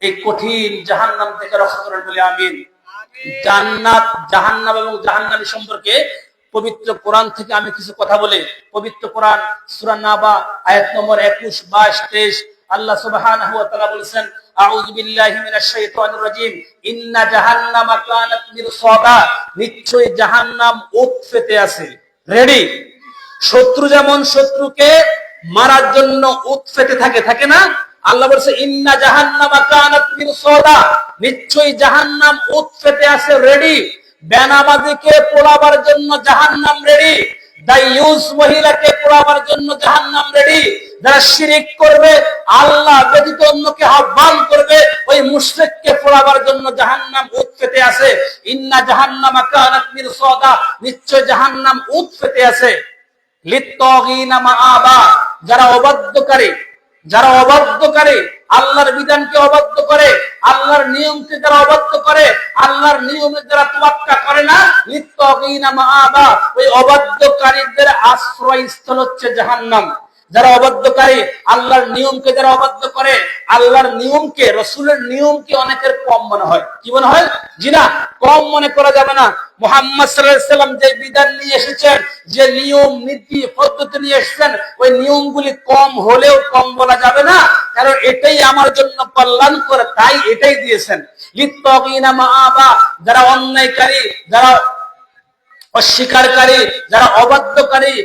এই কঠিন জাহান্নাম থেকে রক্ষা করেন, বলে আমিন। জান্নাত, জাহান্নাম এবং জাহান্নামী সম্পর্কে পবিত্র কোরআন থেকে আমি কিছু কথা বলি। পবিত্র কোরআন সূরা নাবা আয়াত নম্বর 21, 22, 23 আল্লাহ সুবহানাহু ওয়া তাআলা বলেছেন, আউযু বিল্লাহি মিনাশ শাইতানির রাজীম, ইন্না জাহান্নামা কানাত মিরসাদা, নিশ্চয়ই জাহান্নাম উৎপেতে আছে, রেডি। শত্রু যেমন শত্রুকে মারার জন্য উৎপেতে থাকে, থাকে না? আল্লাহ বলছে, ইন্না জাহান্নামা কানাত মিরসাদা, নিশ্চয়ই জাহান্নাম উৎপেতে আছে, রেডি। বেনামাজিকে পোড়াবার জন্য জাহান্নাম রেডি, দাইয়ুস মহিলাকে পোড়াবার জন্য জাহান্নাম রেডি, যারা শিরিক করবে, আল্লাহ ব্যতীত অন্যকে আহ্বান করবে, ওই মুশরিককে পোড়াবার জন্য জাহান্নাম উৎপেতে আছে। ইন্না জাহান্নামা কানাত মিরসাদা, নিশ্চয় জাহান্নাম উৎপেতে আছে। লিত্তাগিনা মাআবা, যারা অবাধ্যকারী, যারা অবাধ্যকারী, আল্লাহর বিধানকে অবাধ্য করে, আল্লাহর নিয়মকে যারা অবাধ্য করে, আল্লাহর নিয়মে যারা তোয়াক্কা করে না, লিত্তাগিনা মাআবা, ওই অবাধ্যকারীদের আশ্রয়স্থল হচ্ছে জাহান্নাম। যারা অবাধ্যকারী, আল্লাহর নিয়মকে যারা অবাধ্য করে, আল্লাহর নিয়মকে, রাসূলের নিয়মকে অনেকের কম মনে হয়। কি মনে হয়? জি না, কম মনে করা যাবে না। মুহাম্মদ সাল্লাল্লাহু আলাইহি সাল্লাম যে বিধান নিয়ে এসেছেন, যে নিয়ম নীতি পদ্ধতি নিয়ে এসেছেন, ওই নিয়মগুলি কম হলেও কম বলা যাবে না, কারণ এটাই আমার জন্য কল্যাণকর, তাই এটাই দিয়েছেন। লিত্তাগিনা মাআবা, যারা অন্যায়কারী, যারা অস্বীকারী, যারা অবাধ্যকারী,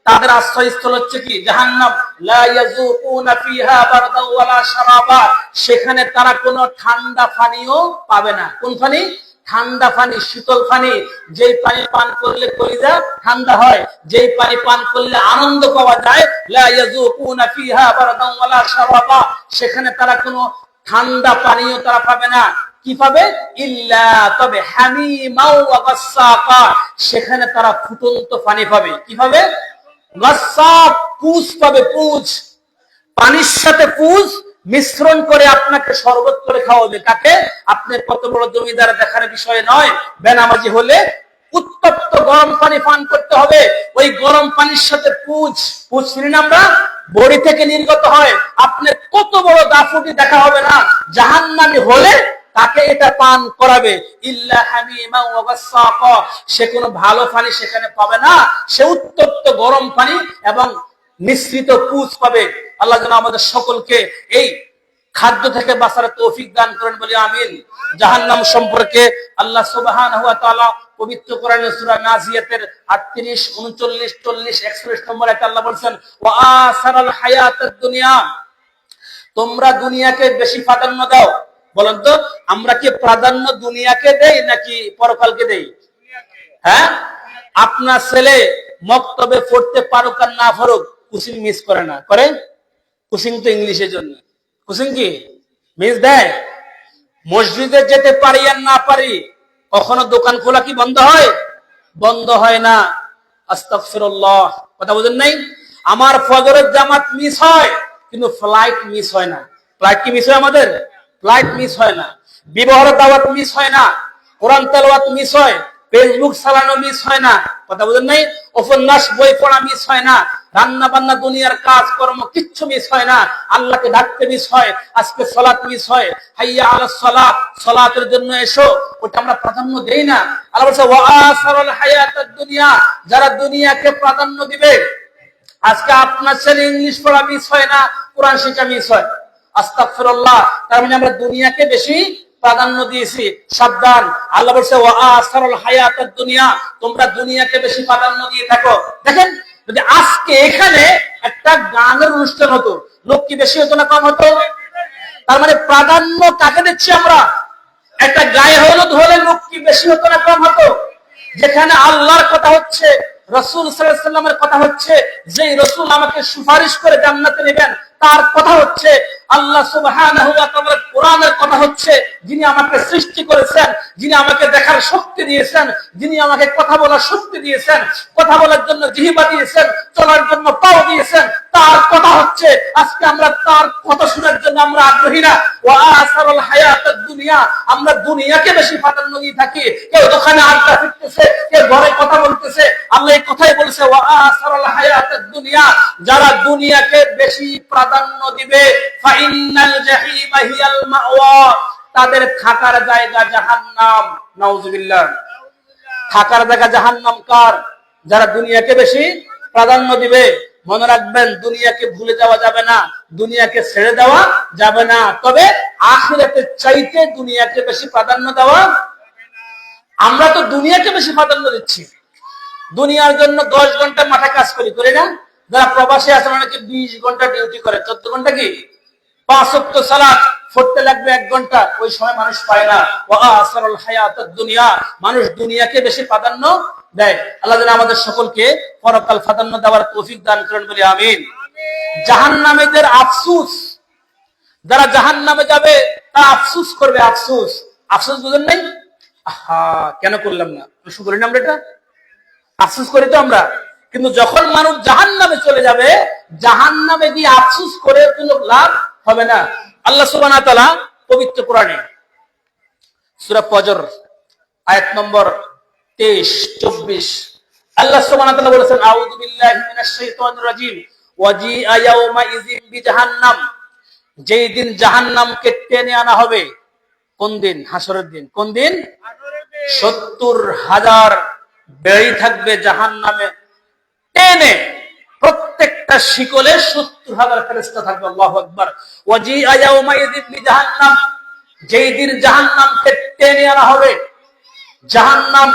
তাদের আশ্রয়স্থল হচ্ছে কি? জাহান্নাম। লা ইয়াযুকুনা ফিহা বারদা ওয়ালা শারাবা, সেখানে তারা কোনো ঠান্ডা পানিও পাবে না। কোন পানি? ঠান্ডা পানি, শীতল পানি। যেই পানি পান করলে কলিজা ঠান্ডা হয়, যেই পানি পান করলে আনন্দ পাওয়া যায়। লা ইয়াযুকুনা ফিহা বারদা ওয়ালা শারাবা, সেখানে তারা কোনো ঠান্ডা পানিও তারা পাবে না। কি পাবে? ইল্লা, তবে হামিমা ওয়া গাসসাকা, সেখানে তারা ফুটন্ত পানি পাবে। কি পাবে? গাসসাক, পুষ পাবে, পুষ। পানির সাথে পুষ মিশ্রণ করে আপনাকে শরবত করে খাওয়াবে। কাকে? আপনি কত বড় জমিদার দেখার বিষয় নয়। বেনামাজি হলে উত্তপ্ত গরম পানি পান করতে হবে। ওই গরম পানির সাথে পুষ চিনি না আমরা, বড়ি থেকে নির্গত হয়। আপনি কত বড় দাফুটি দেখা হবে না, জাহান্নামী হলে তাকে এটা পান করাবে। ইল্লা হামিমা ওয়া গাসসাকা, সে কোনো ভালো পানি সেখানে পাবে না, সে উত্তপ্ত গরম পানি এবং মিশ্রিত পুষ পাবে। আল্লাহ যেন আমাদের সকলকে এই খাদ্য থেকে বাঁচার তৌফিক দান করেন বলি আমিন। জাহান্নাম সম্পর্কে আল্লাহ সুবহানাহু ওয়া তাআলা পবিত্র কোরআনের সূরা নাজিয়াতের 38, 39, 40, 41 নম্বর আয়াতে আল্লাহ বলেছেন, ওয়া আসারাল হায়াতাদ দুনিয়া, তোমরা দুনিয়াকে বেশি প্রাধান্য দাও। বলেন তো, আমরা কি প্রাধান্য দুনিয়াকে দেই নাকি পরকালকে দেই? হ্যাঁ, আপনার ছেলে মক্তবে পড়তে পারুক আর না পারুক, কোচিং মিস করে না? করে? কোচিং তো ইংলিশের জন্য। কোচিং কি মিস দেয়? মসজিদে যেতে পারি আর না পারি, কখনো দোকান খোলা কি বন্ধ হয়? বন্ধ হয় না। আস্তাগফিরুল্লাহ, কথা বুঝেন নাই? আমার ফজরের জামাত মিস হয়, কিন্তু ফ্লাইট মিস হয় না। ফ্লাইট কি মিস হয়? আমাদের ফ্লাইট মিস হয় না। বিবাহের দাওয়াত মিস হয় না। কোরআন তেলাওয়াত মিস হয়। ফেসবুক চালানো মিস হয় না। কথা বুঝেন নাই? উপন্যাস বই পড়া মিস হয় না। রান্না বান্না দুনিয়ার কাজ কর্ম কিচ্ছু মিস হয় না। আল্লাহকে ডাকতে মিস হয়। আজকে সালাত মিস হয়, হাইয়া আলাস সালাত, সালাতের জন্য এসো, ওটা আমরা প্রাধান্য দেই না। আল্লাহ বলেছে ওয়া আসারুল হায়াতাদ দুনিয়া, যারা দুনিয়াকে প্রাধান্য দিবে। আজকে আপনার ছেলে ইংলিশ পড়া মিস হয় না, কোরআন শিক্ষা মিস হয়। আস্তাগফিরুল্লাহ, তার মানে আমরা দুনিয়াকে বেশি প্রাধান্য দিয়েছি। সাবধান, আল্লাহ বলছে ওয়া আসারুল হায়াতাদ দুনিয়া, তোমরা দুনিয়াকে বেশি প্রাধান্য দিয়ে থাকো। দেখেন, যদি আজকে এখানে একটা গানের অনুষ্ঠান হতো, লোক কি বেশি হতো না কম হতো? তার মানে প্রাধান্য কাকে দিচ্ছি আমরা? একটা গায়ে হলুদ হলে লোক কি বেশি হতো না কম হতো? যেখানে আল্লাহর কথা হচ্ছে, রাসূল সাল্লাল্লাহু আলাইহি ওয়াসাল্লামের কথা হচ্ছে, যে রাসূল আমাকে সুপারিশ করে জান্নাতে নেবেন তার কথা হচ্ছে, আল্লাহ সুবহানাহু ওয়া তাআলার কোরআনের কথা হচ্ছে, যিনি আমাকে সৃষ্টি করেছেন, যিনি আমাকে দেখার শক্তি দিয়েছেন, যিনি আমাকে কথা বলার শক্তি দিয়েছেন, কথা বলার জন্য জিহ্বা দিয়েছেন, চলার জন্য পাও দিয়েছেন, তার কথা হচ্ছে। আজকে আমরা তার কথা শোনার জন্য আমরা আগ্রহী না। ওয়া আসারুল হায়াতাদ দুনিয়া, আমরা দুনিয়াকে বেশি প্রাধান্য দিয়ে থাকি। কেউ দোকানে আড্ডা দিতেছে, কেউ ঘরে কথা বলতেছে। আল্লাহ এই কথাই বলেছে ওয়া আসারুল হায়াতাদ দুনিয়া, যারা দুনিয়াকে বেশি প্রাধান্য দিবে, ফাইন্নাল জাহিমা হিয়াল মাওয়া, তাদের থাকার জায়গা জাহান্নাম। নাউজুবিল্লাহ, থাকার জায়গা জাহান্নাম কার? যারা দুনিয়াকে বেশি প্রাধান্য দিবে। মনে রাখবেন, দুনিয়াকে ভুলে যাওয়া যাবে না, দুনিয়াকে ছেড়ে দেওয়া যাবে না, তবে আখিরাতের চাইতে দুনিয়াকে বেশি প্রাধান্য দেওয়া। আমরা তো দুনিয়াকে বেশি প্রাধান্য দিচ্ছি। দুনিয়ার জন্য 10 ঘন্টা মাঠে কাজ করি না? যারা প্রবাসী আছে অনেকে 20 ঘন্টা ডিউটি করে, 14 ঘন্টা কি 5 ওয়াক্ত সালাত পড়তে লাগবে 1 ঘন্টা, ওই সময় মানুষ পায় না। ওয়া আসারুল হায়াতাদ দুনিয়া, মানুষ দুনিয়াকে বেশি প্রাধান্য দেয়। আল্লাহ যেন আমাদের সকলকে পরকাল প্রাধান্য দেওয়ার তৌফিক দান করেন বলি আমিন। জাহান্নামীদের আফসোস, যারা জাহান্নামে যাবে তারা আফসোস করবে। আফসোস, আফসোস বুঝেন নাই? আহা, কেন করলাম না, শুরু করি না আমরা এটা? আফসোস করি তো আমরা। কিন্তু যখন মানুষ জাহান্নামে চলে যাবে, জাহান্নামে গিয়ে আফসোস করে কোনো লাভ হবে না। আল্লাহ সুবহানাহু ওয়া তাআলা পবিত্র কোরআনে সূরা ফজর আয়াত নম্বর 23-24 আল্লাহ সুবহানাহু ওয়া তাআলা বলেছেন আউযু বিল্লাহি মিনাশ শাইতানির রাজিম ওয়াজিআ ইয়াউমা ইযিন বিজাহান্নাম, যেই দিন জাহান্নামকে টেনে আনা হবে। কোন দিন? হাসরের দিন। কোন দিন? 70,000 বেড়ি থাকবে জাহান্নামে টেনে, প্রত্যেকটা শিকলে 70,000 ফেরেশতা থাকবে। আল্লাহু আকবার। ওয়াজিআ ইয়াউমা ইযিন বিজাহান্নাম, যেই দিন জাহান্নামকে টেনে আনা হবে, জাহান্নাম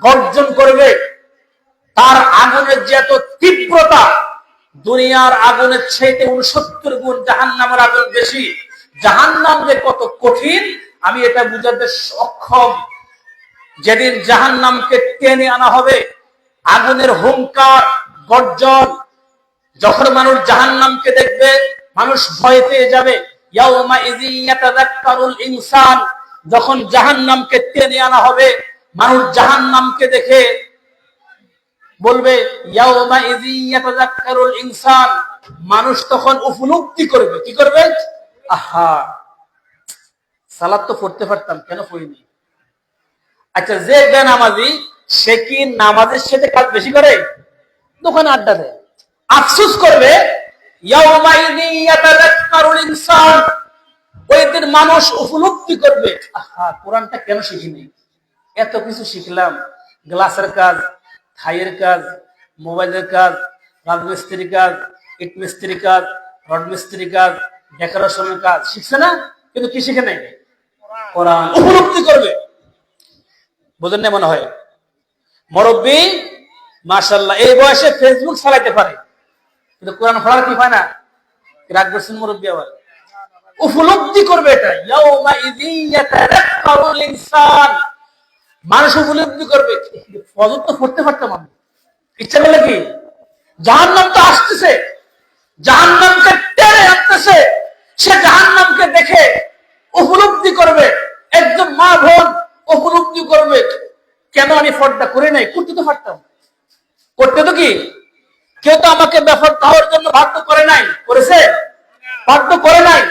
গর্জন করবে, তার আগুনের যে এত তীব্রতা, দুনিয়ার আগুনের চাইতে 69 গুণ জাহান্নামের আগুন বেশি। জাহান্নাম যে কত কঠিন আমি এটা বুঝাতে সক্ষম। যেদিন জাহান্নামকে টেনে আনা হবে, আগুনের হুংকার গর্জন, যখন মানুষ জাহান্নামকে দেখবে মানুষ ভয় পেয়ে যাবে। ইয়াউমা ইযি ইয়াতাযাক্কারুল ইনসান, যখন জাহান্নামকে টেনে আনা হবে মানুষ জাহান্নামকে দেখে বলবে ইয়াউমা ইযি ইয়াতাযাক্কারুল ইনসান, মানুষ তখন উপলব্ধি করবে। কি করবে? আহা, সালাত তো পড়তে পারতাম, কেন পড়িনি? আচ্ছা, যে বেনামাজি সে কি নামাজের সাথে কাজ বেশি করে? দোকানে আড্ডা দেয়। আফসোস করবে ইয়াউমা ইযি ইয়াতাযাক্কারুল ইনসান, ওই দিন মানুষ উপলব্ধি করবে আহা, কোরআনটা কেন শিখিনি? এত কিছু শিখলাম, গ্লাসের কাজ, থাইয়ের কাজ, মোবাইলের কাজ, রাজমিস্ত্রির কাজ, ইট মিস্ত্রির কাজ, রড মিস্ত্রির কাজ, ডেকোরেশনের কাজ শিখছে না, কিন্তু কি শিখে নাই? কোরআন উপলব্ধি করবে। বুঝেন না মনে হয়? মুরব্বি মাশাআল্লাহ এই বয়সে ফেসবুক চালাতে পারে, কিন্তু কোরআন পড়ার কি হয় না? রাগ করছেন মুরব্বি? আবার উপলব্ধি করবে এটা। ইয়াউমা ইযি ইয়াতাযাক্কারুল ইনসান, মানুষ উপলব্ধি করবে ফজর তো পড়তে পারতাম আমি, ইচ্ছা করলে কি? জাহান্নাম তো আসতেছে, জাহান্নামকে টেনে আনতেছে, সে জাহান্নামকে দেখে উপলব্ধি করবে। একজন মা বোন উপলব্ধি করবে কেন আমি পর্দা করে নাই, করতে তো পারতাম। করতে তো কি, কেউ তো আমাকে ব্যাপার খাওয়ার জন্য বাধ্য করে নাই, করেছে? বাধ্য করে নাই।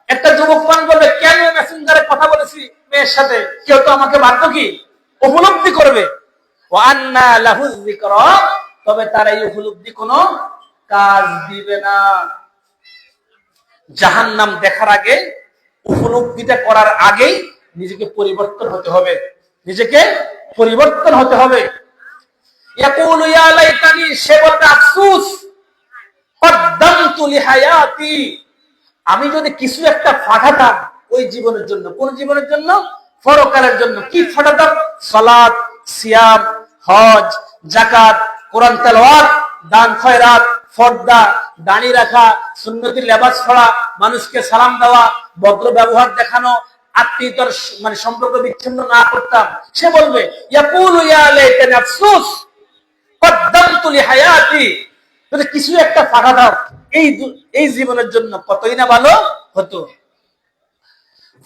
একটা যুবক মানুষ বলবে কেন মেসেঞ্জারে কথা বলেছি মেয়ের সাথে, কেউ তো আমাকে বাধ্য কি উপলব্ধি করবে। ওয়া আন্না লাহু যিকরা, তবে তার এই উপলব্ধি কোনো কাজ দিবে না। জাহান্নাম দেখার আগে, উপলব্ধিটা করার আগেই নিজেকে পরিবর্তন হতে হবে, নিজেকে পরিবর্তন হতে হবে। ইয়াকুলু ইয়া লাইতানি, সে বলবে আফসোস, কদ্দামতু লিহায়াতি, আমি যদি কিছু একটা ফাটাতাম ওই জীবনের জন্য। কোন জীবনের জন্য? পরকালের জন্য। কি ফাটাতাম? সালাত, সিয়াম, হজ, যাকাত, কোরআন তেলাওয়াত, দান খয়রাত, পর্দা, দাড়ি রাখা, সুন্নতি লেবাস পরা, মানুষকে সালাম দেওয়া, ভদ্র ব্যবহার দেখানো, আত্মীয়তার মানে সম্পর্ক বিচ্ছিন্ন না করতাম। সে বলবে ইয়াকুলু ইয়া লাইতানি আফসোস কদ্দামতু লিহায়াতি, যদি কিছু একটা ফাটাতাম এই জীবনের জন্য কতই না ভালো হতো।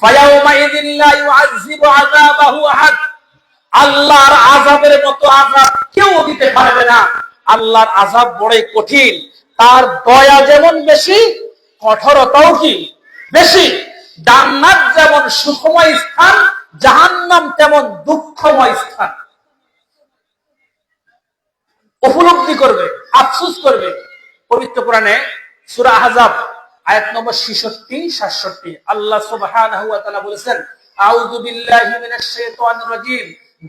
ফায়াউমা ইযিন লা ইউআযযিবু আযাবাহু আহাদ, আল্লাহর আযাবের মতো আযাব কেউ দিতে পারবে না। আল্লাহর আযাব বড়ই কঠিন, তার দয়া যেমন বেশি, কঠোরতাও কি বেশি। জান্নাত যেমন সুখময় স্থান, জাহান্নাম তেমন দুঃখময় স্থান। উপলব্ধি করবে, আফসোস করবে। পবিত্র কোরআনে সূরা আহজাব আয়াত নম্বর 66-67 আল্লাহ সুবহানাহু ওয়া তাআলা বলেছেন আউযু বিল্লাহি মিনাশ শাইতানির রাজীম,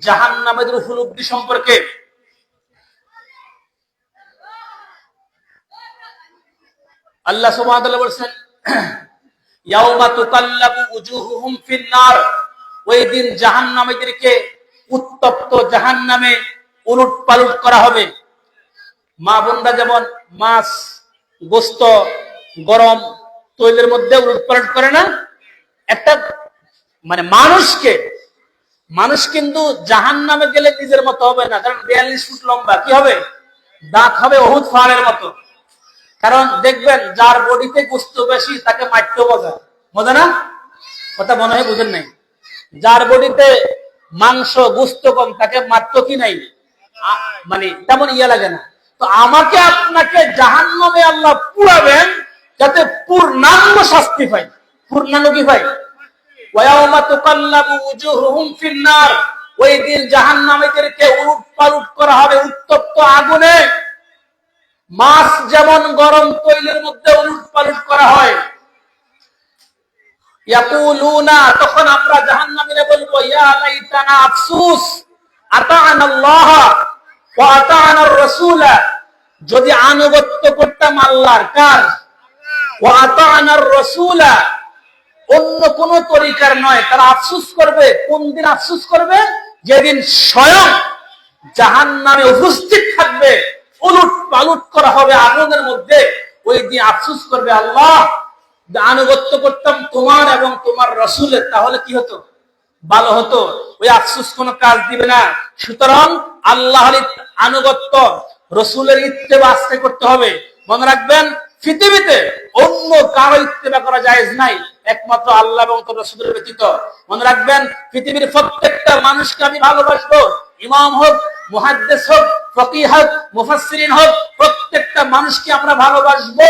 জাহান্নামের উপলব্ধি সম্পর্কে। আল্লাহ সুবহানাহু ওয়া তাআলা বলেছেন ইয়াউমা তুকাল্লাবু উজুহুহুম ফিন-নার, ওই দিন জাহান্নামীদেরকে উত্তপ্ত জাহান্নামে উলটপালট করা হবে। মা বোনরা যেমন মাছ, গোস্ত গরম তৈলের মধ্যে উলটপালট করে না, একটা মানে মানুষ কিন্তু জাহান্নামে গেলে নিজের মতো হবে না। কারণ 42 ফুট লম্বা, কি হবে? দাঁত হবে উহুদ পাহাড়ের মতো। কারণ দেখবেন যার বডিতে গোস্ত বেশি তাকে মারতে মজা না? কথা মনে হয় বুঝেন নাই। যার বডিতে মাংস গোস্ত কম তাকে মারতো কি নাই, মানে তেমন ইয়া লাগে না। তো আমাকে আপনাকে জাহান্নামে আল্লাহ পুরাবেন যাতে পূর্ণাঙ্গ শাস্তি পাই। পূর্ণাঙ্গ কি ভাই? ওয়ায়াউমা তুকাল্লাবু উজুহুহুম ফিন্নার, ওই দিন জাহান্নামীদেরকে উলটপালট করা হবে উত্তপ্ত আগুনে। মাছ যেমন গরম তৈলের মধ্যে উলটপালট করা হয়। ইয়াকুলুনা, তখন আমরা জাহান্নামীরা বলবো, ইয়া লাইতানা আফসুস আতা'নাল্লাহ ওয়া আতা'নার রাসূলা, যদি আনুগত্য করতাম আল্লাহর, কার? ওয়া আতা'নার রাসূলা, অন্য কোন তরিকার নয়। তারা আফসোস করবে। কোন দিন আফসোস করবে? যেদিন স্বয়ং জাহান্নামে উপস্থিত থাকবে, উলট পালট করা হবে আগুনের মধ্যে। ওই দিন আফসোস করবে, আল্লাহ আনুগত্য করতাম তোমার এবং তোমার রাসূলের, তাহলে কি হতো? ভালো হতো। ওই আফসোস কোনো কাজ দিবে না। সুতরাং আল্লাহর আনুগত্য, রাসূলের ইত্তেবা আজকে করতে হবে। মনে রাখবেন, পৃথিবীতে অন্য কারো ইত্তেবা করা জায়েজ নাই, একমাত্র আল্লাহ এবং তার রাসূলের ব্যতীত। মনে রাখবেন, পৃথিবীর প্রত্যেকটা মানুষকে আমি ভালোবাসবো। ইমাম হোক, মুহাদ্দিস হোক, ফকিহ হোক, মুফাসসিরিন হোক, প্রত্যেকটা মানুষকে আমরা ভালোবাসবো।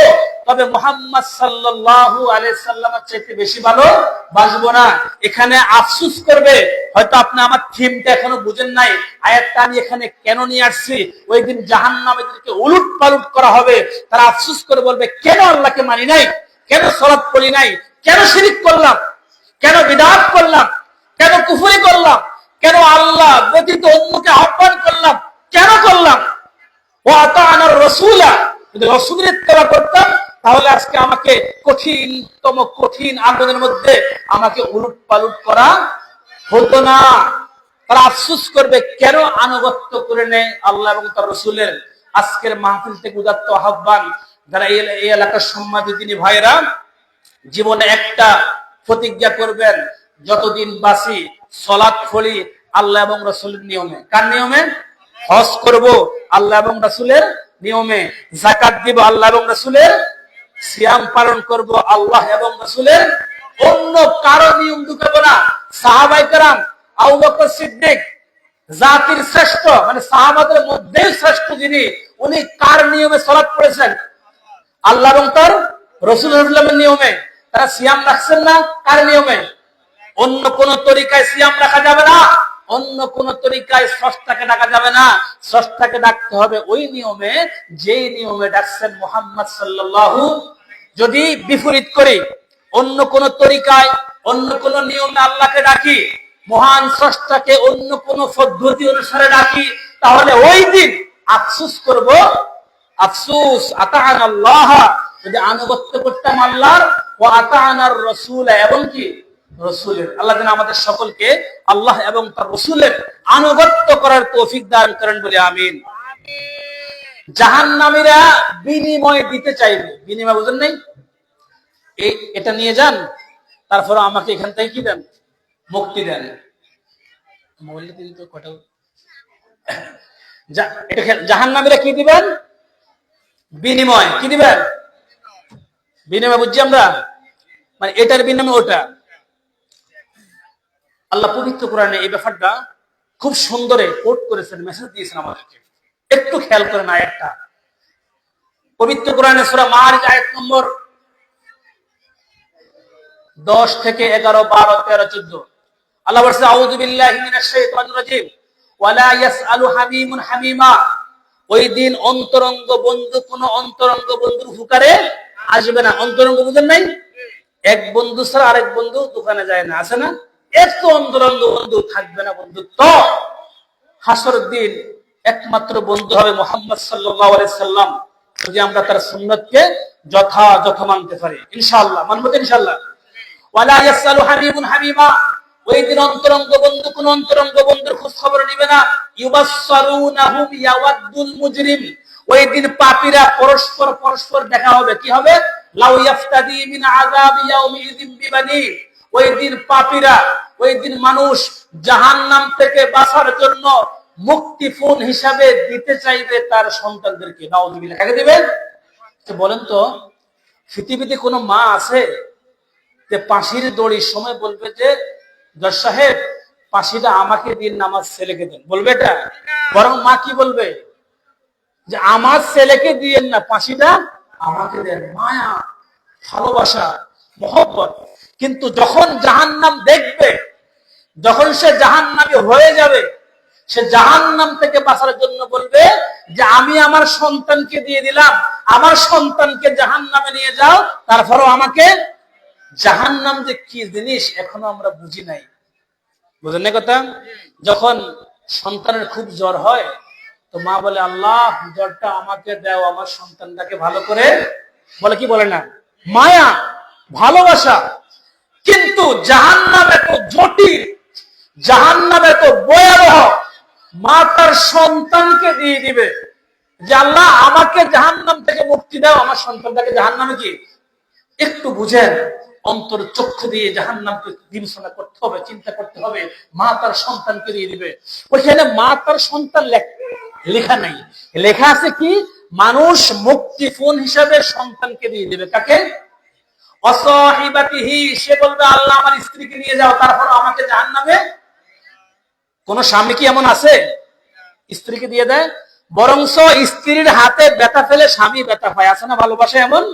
তবে মুহাম্মদ সাল্লাল্লাহু আলাইহি সাল্লামের চাইতে বেশি ভালোবাসবো না। এখানে আফসোস করবে, হয়তো আপনি আমার থিমটা এখনো বুঝেন নাই, আয়াতটা আমি এখানে কেন নিয়ে আসছি। ওই দিন জাহান্নামীদেরকে উলট পালট করা হবে। তারা আফসোস করে বলবে, কেন আল্লাহকে মানি নাই, কেন সালাত পড়ি নাই, কেন শিরক করলাম, কেন বিদআত করলাম, কেন কুফরি করলাম, কেন আল্লাহ ব্যতীত অন্যকে আহ্বান করলাম, কেন করলাম? ওয়া আতা'নার রাসূলা, যদি রাসূলের ইত্তেবা করতাম তাহলে আজকে আমাকে কঠিন আগুনের মধ্যে আমাকে উলট পালট করা হতো না। তারা আফসোস করবে, কেন আনুগত্য করে নেয় আল্লাহ এবং তার রাসূলের। আজকের মাহফিল থেকে উদাত্ত আহ্বান, যারা এই এলাকার সম্মানিত দিনী ভাইরা, জীবনে একটা প্রতিজ্ঞা করবেন, যতদিন বাঁচি সালাত পড়ি আল্লাহ এবং রাসূলের নিয়মে। কার নিয়মে? হজ করব আল্লাহ এবং রাসূলের নিয়মে, যাকাত দিব আল্লাহ এবং রাসূলের, সিয়াম পালন করব আল্লাহ এবং রাসূলের, অন্য কারো নিয়ম ঢুকাবো না। সাহাবায়ে কেরাম, আবু বকর সিদ্দিক জাতির শ্রেষ্ঠ, মানে সাহাবাদের মধ্যে শ্রেষ্ঠ যিনি, উনি কার নিয়মে সালাত পড়েছেন? আল্লাহ এবং তার রাসূলের নিয়মে। তারা সিয়াম রাখছেন না, কার নিয়মে? অন্য কোন তরিকায় সিয়াম রাখা যাবে না, অন্য কোন তরিকায় স্রষ্টাকে ডাকা যাবে না। স্রষ্টাকে ডাকতে হবে ওই নিয়মে, যেই নিয়মে ডাকছেন মুহাম্মদ সাল্লাল্লাহু। যদি বিপরীত করি, অন্য কোন তরিকায়, অন্য কোন নিয়মে আল্লাহকে ডাকি, মহান স্রষ্টাকে অন্য কোন পদ্ধতি অনুসারে ডাকি, তাহলে ওই দিন আফসোস করব। আফসোস, আতা'নাল্লাহ, যদি আনুগত্য করতাম আল্লাহর, ওয়া আতা'নার রাসূল, এবং কি রাসূলের। আল্লাহ যেন আমাদের সকলকে আল্লাহ এবং তার রাসূলের আনুগত্য করার তৌফিক দান করেন বলে আমিন। জাহান্নামীরা বিনিময় দিতে চাইবে। বিনিময় বুঝেন নাই? এটা নিয়ে যান, তারপর আমাকে এখান থেকে কি দেন? মুক্তি দেন। জাহান্নামীরা কি দিবেন? বিনিময়। কি দিবেন? বিনিময় বুঝছি আমরা, মানে এটার বিনিময় ওটা। আল্লাহ পবিত্র কোরআনে এই ব্যাপারটা খুব সুন্দরে কোট করেছেন, মেসেজ দিয়েছেন আমাদেরকে। একটু খেয়াল করেন আয়াতটা। পবিত্র কোরআনে সূরা মাআরিজ আয়াত নম্বর 10 থেকে 11, 12, 13, 14 আল্লাহ বলেছে, আউযু বিল্লাহি মিনাশ শাইতানির রাজীম, ওয়ালা ইয়াসআলু হামিমুন হামিমা, ওই দিন অন্তরঙ্গ বন্ধু কোন অন্তরঙ্গ বন্ধুর হুকারে আসবে না। অন্তরঙ্গ বুঝেন নাই? এক বন্ধু ছাড়া আরেক বন্ধু দোকানে যায় না, আছে না? এত অন্তরঙ্গ বন্ধু থাকবে না। বন্ধুত্ব হাসরের দিন একমাত্র বন্ধু হবে মুহাম্মদ সাল্লাল্লাহু আলাইহি সাল্লাম, যদি আমরা তার সুন্নাতকে যথাযথ মানতে পারি। ইনশাআল্লাহ মানব তো ইনশাআল্লাহ। ওয়ালা ইয়াসআলু হামিমুন হামিমা, ওই দিন অন্তরঙ্গ বন্ধু কোন অন্তরঙ্গ বন্ধুর খোঁজ খবর নেবে না। ইউবাসসারুনাহুম ইয়াওয়াদুল মুজরিম, ওই দিন পাপীরা পরস্পর দেখা হবে। কি হবে? লাউ ইয়াফতাদি মিন আযাবি ইয়াউমিযিন বিবানি, ওই দিন পাপীরা, ওই দিন মানুষ জাহান্নাম থেকে বাঁচার জন্য মুক্তিপণ হিসাবে দিতে চাইবে তার সন্তানদেরকে। নাউযুবিল্লাহ। কাকে দিবেন? বলেন তো, পৃথিবীতে কোনো মা আছে যে পাশির দড়ির সময় বলবে যে জজ সাহেব পাশিটা আমাকে দিন না আমার ছেলেকে দেন? বলবে এটা? বরং মা কি বলবে? যে আমার ছেলেকে দিয়েন না, পাশিটা আমাকে দেন। মায়া, ভালোবাসা, মহব্বত। কিন্তু যখন জাহান্নাম দেখবে, যখন সে জাহান্নামী হয়ে যাবে, সে জাহান্নাম থেকে বাঁচার জন্য বলবে যে আমি আমার সন্তানকে দিয়ে দিলাম, আমার সন্তানকে জাহান্নামে নিয়ে যাও, তারপরও আমাকে। জাহান্নাম যে কি জিনিস এখনো আমরা বুঝি নাই, বুঝেন না কথা? যখন সন্তানের খুব জ্বর হয় তো মা বলে আল্লাহ জ্বরটা আমাকে দাও, আমার সন্তানটাকে ভালো করে, বলে কি বলে না, মায়া, ভালোবাসা। কিন্তু জাহান্নাম এত জটিল, জাহান্নাম এত ভয়াবহ, মা তার সন্তানকে দিয়ে দিবে যে আল্লাহ আমাকে জাহান্নাম থেকে মুক্তি দাও, আমার সন্তানটাকে জাহান্নামে কি। একটু বুঝেন, অন্তর চক্ষু দিয়ে জাহান্নামকে বিবেচনা করতে হবে, চিন্তা করতে হবে। মা তার সন্তানকে দিয়ে দিবে, ওইখানে মা তার সন্তান লেখা নাই, লেখা আছে কি, মানুষ মুক্তিপণ হিসাবে সন্তানকে দিয়ে দিবে। কাকে? অসহিবাতিহি, সে বলবে আল্লাহ আমার স্ত্রীকে নিয়ে যাও, তারপর আমাকে জাহান্নামে। কোন স্বামী কি এমন আছে স্ত্রীকে দিয়ে দেয়? বরংস স্ত্রীর হাতে ব্যথা ফেলে স্বামী ব্যথা পায়, আছে না ভালোবাসা এমন?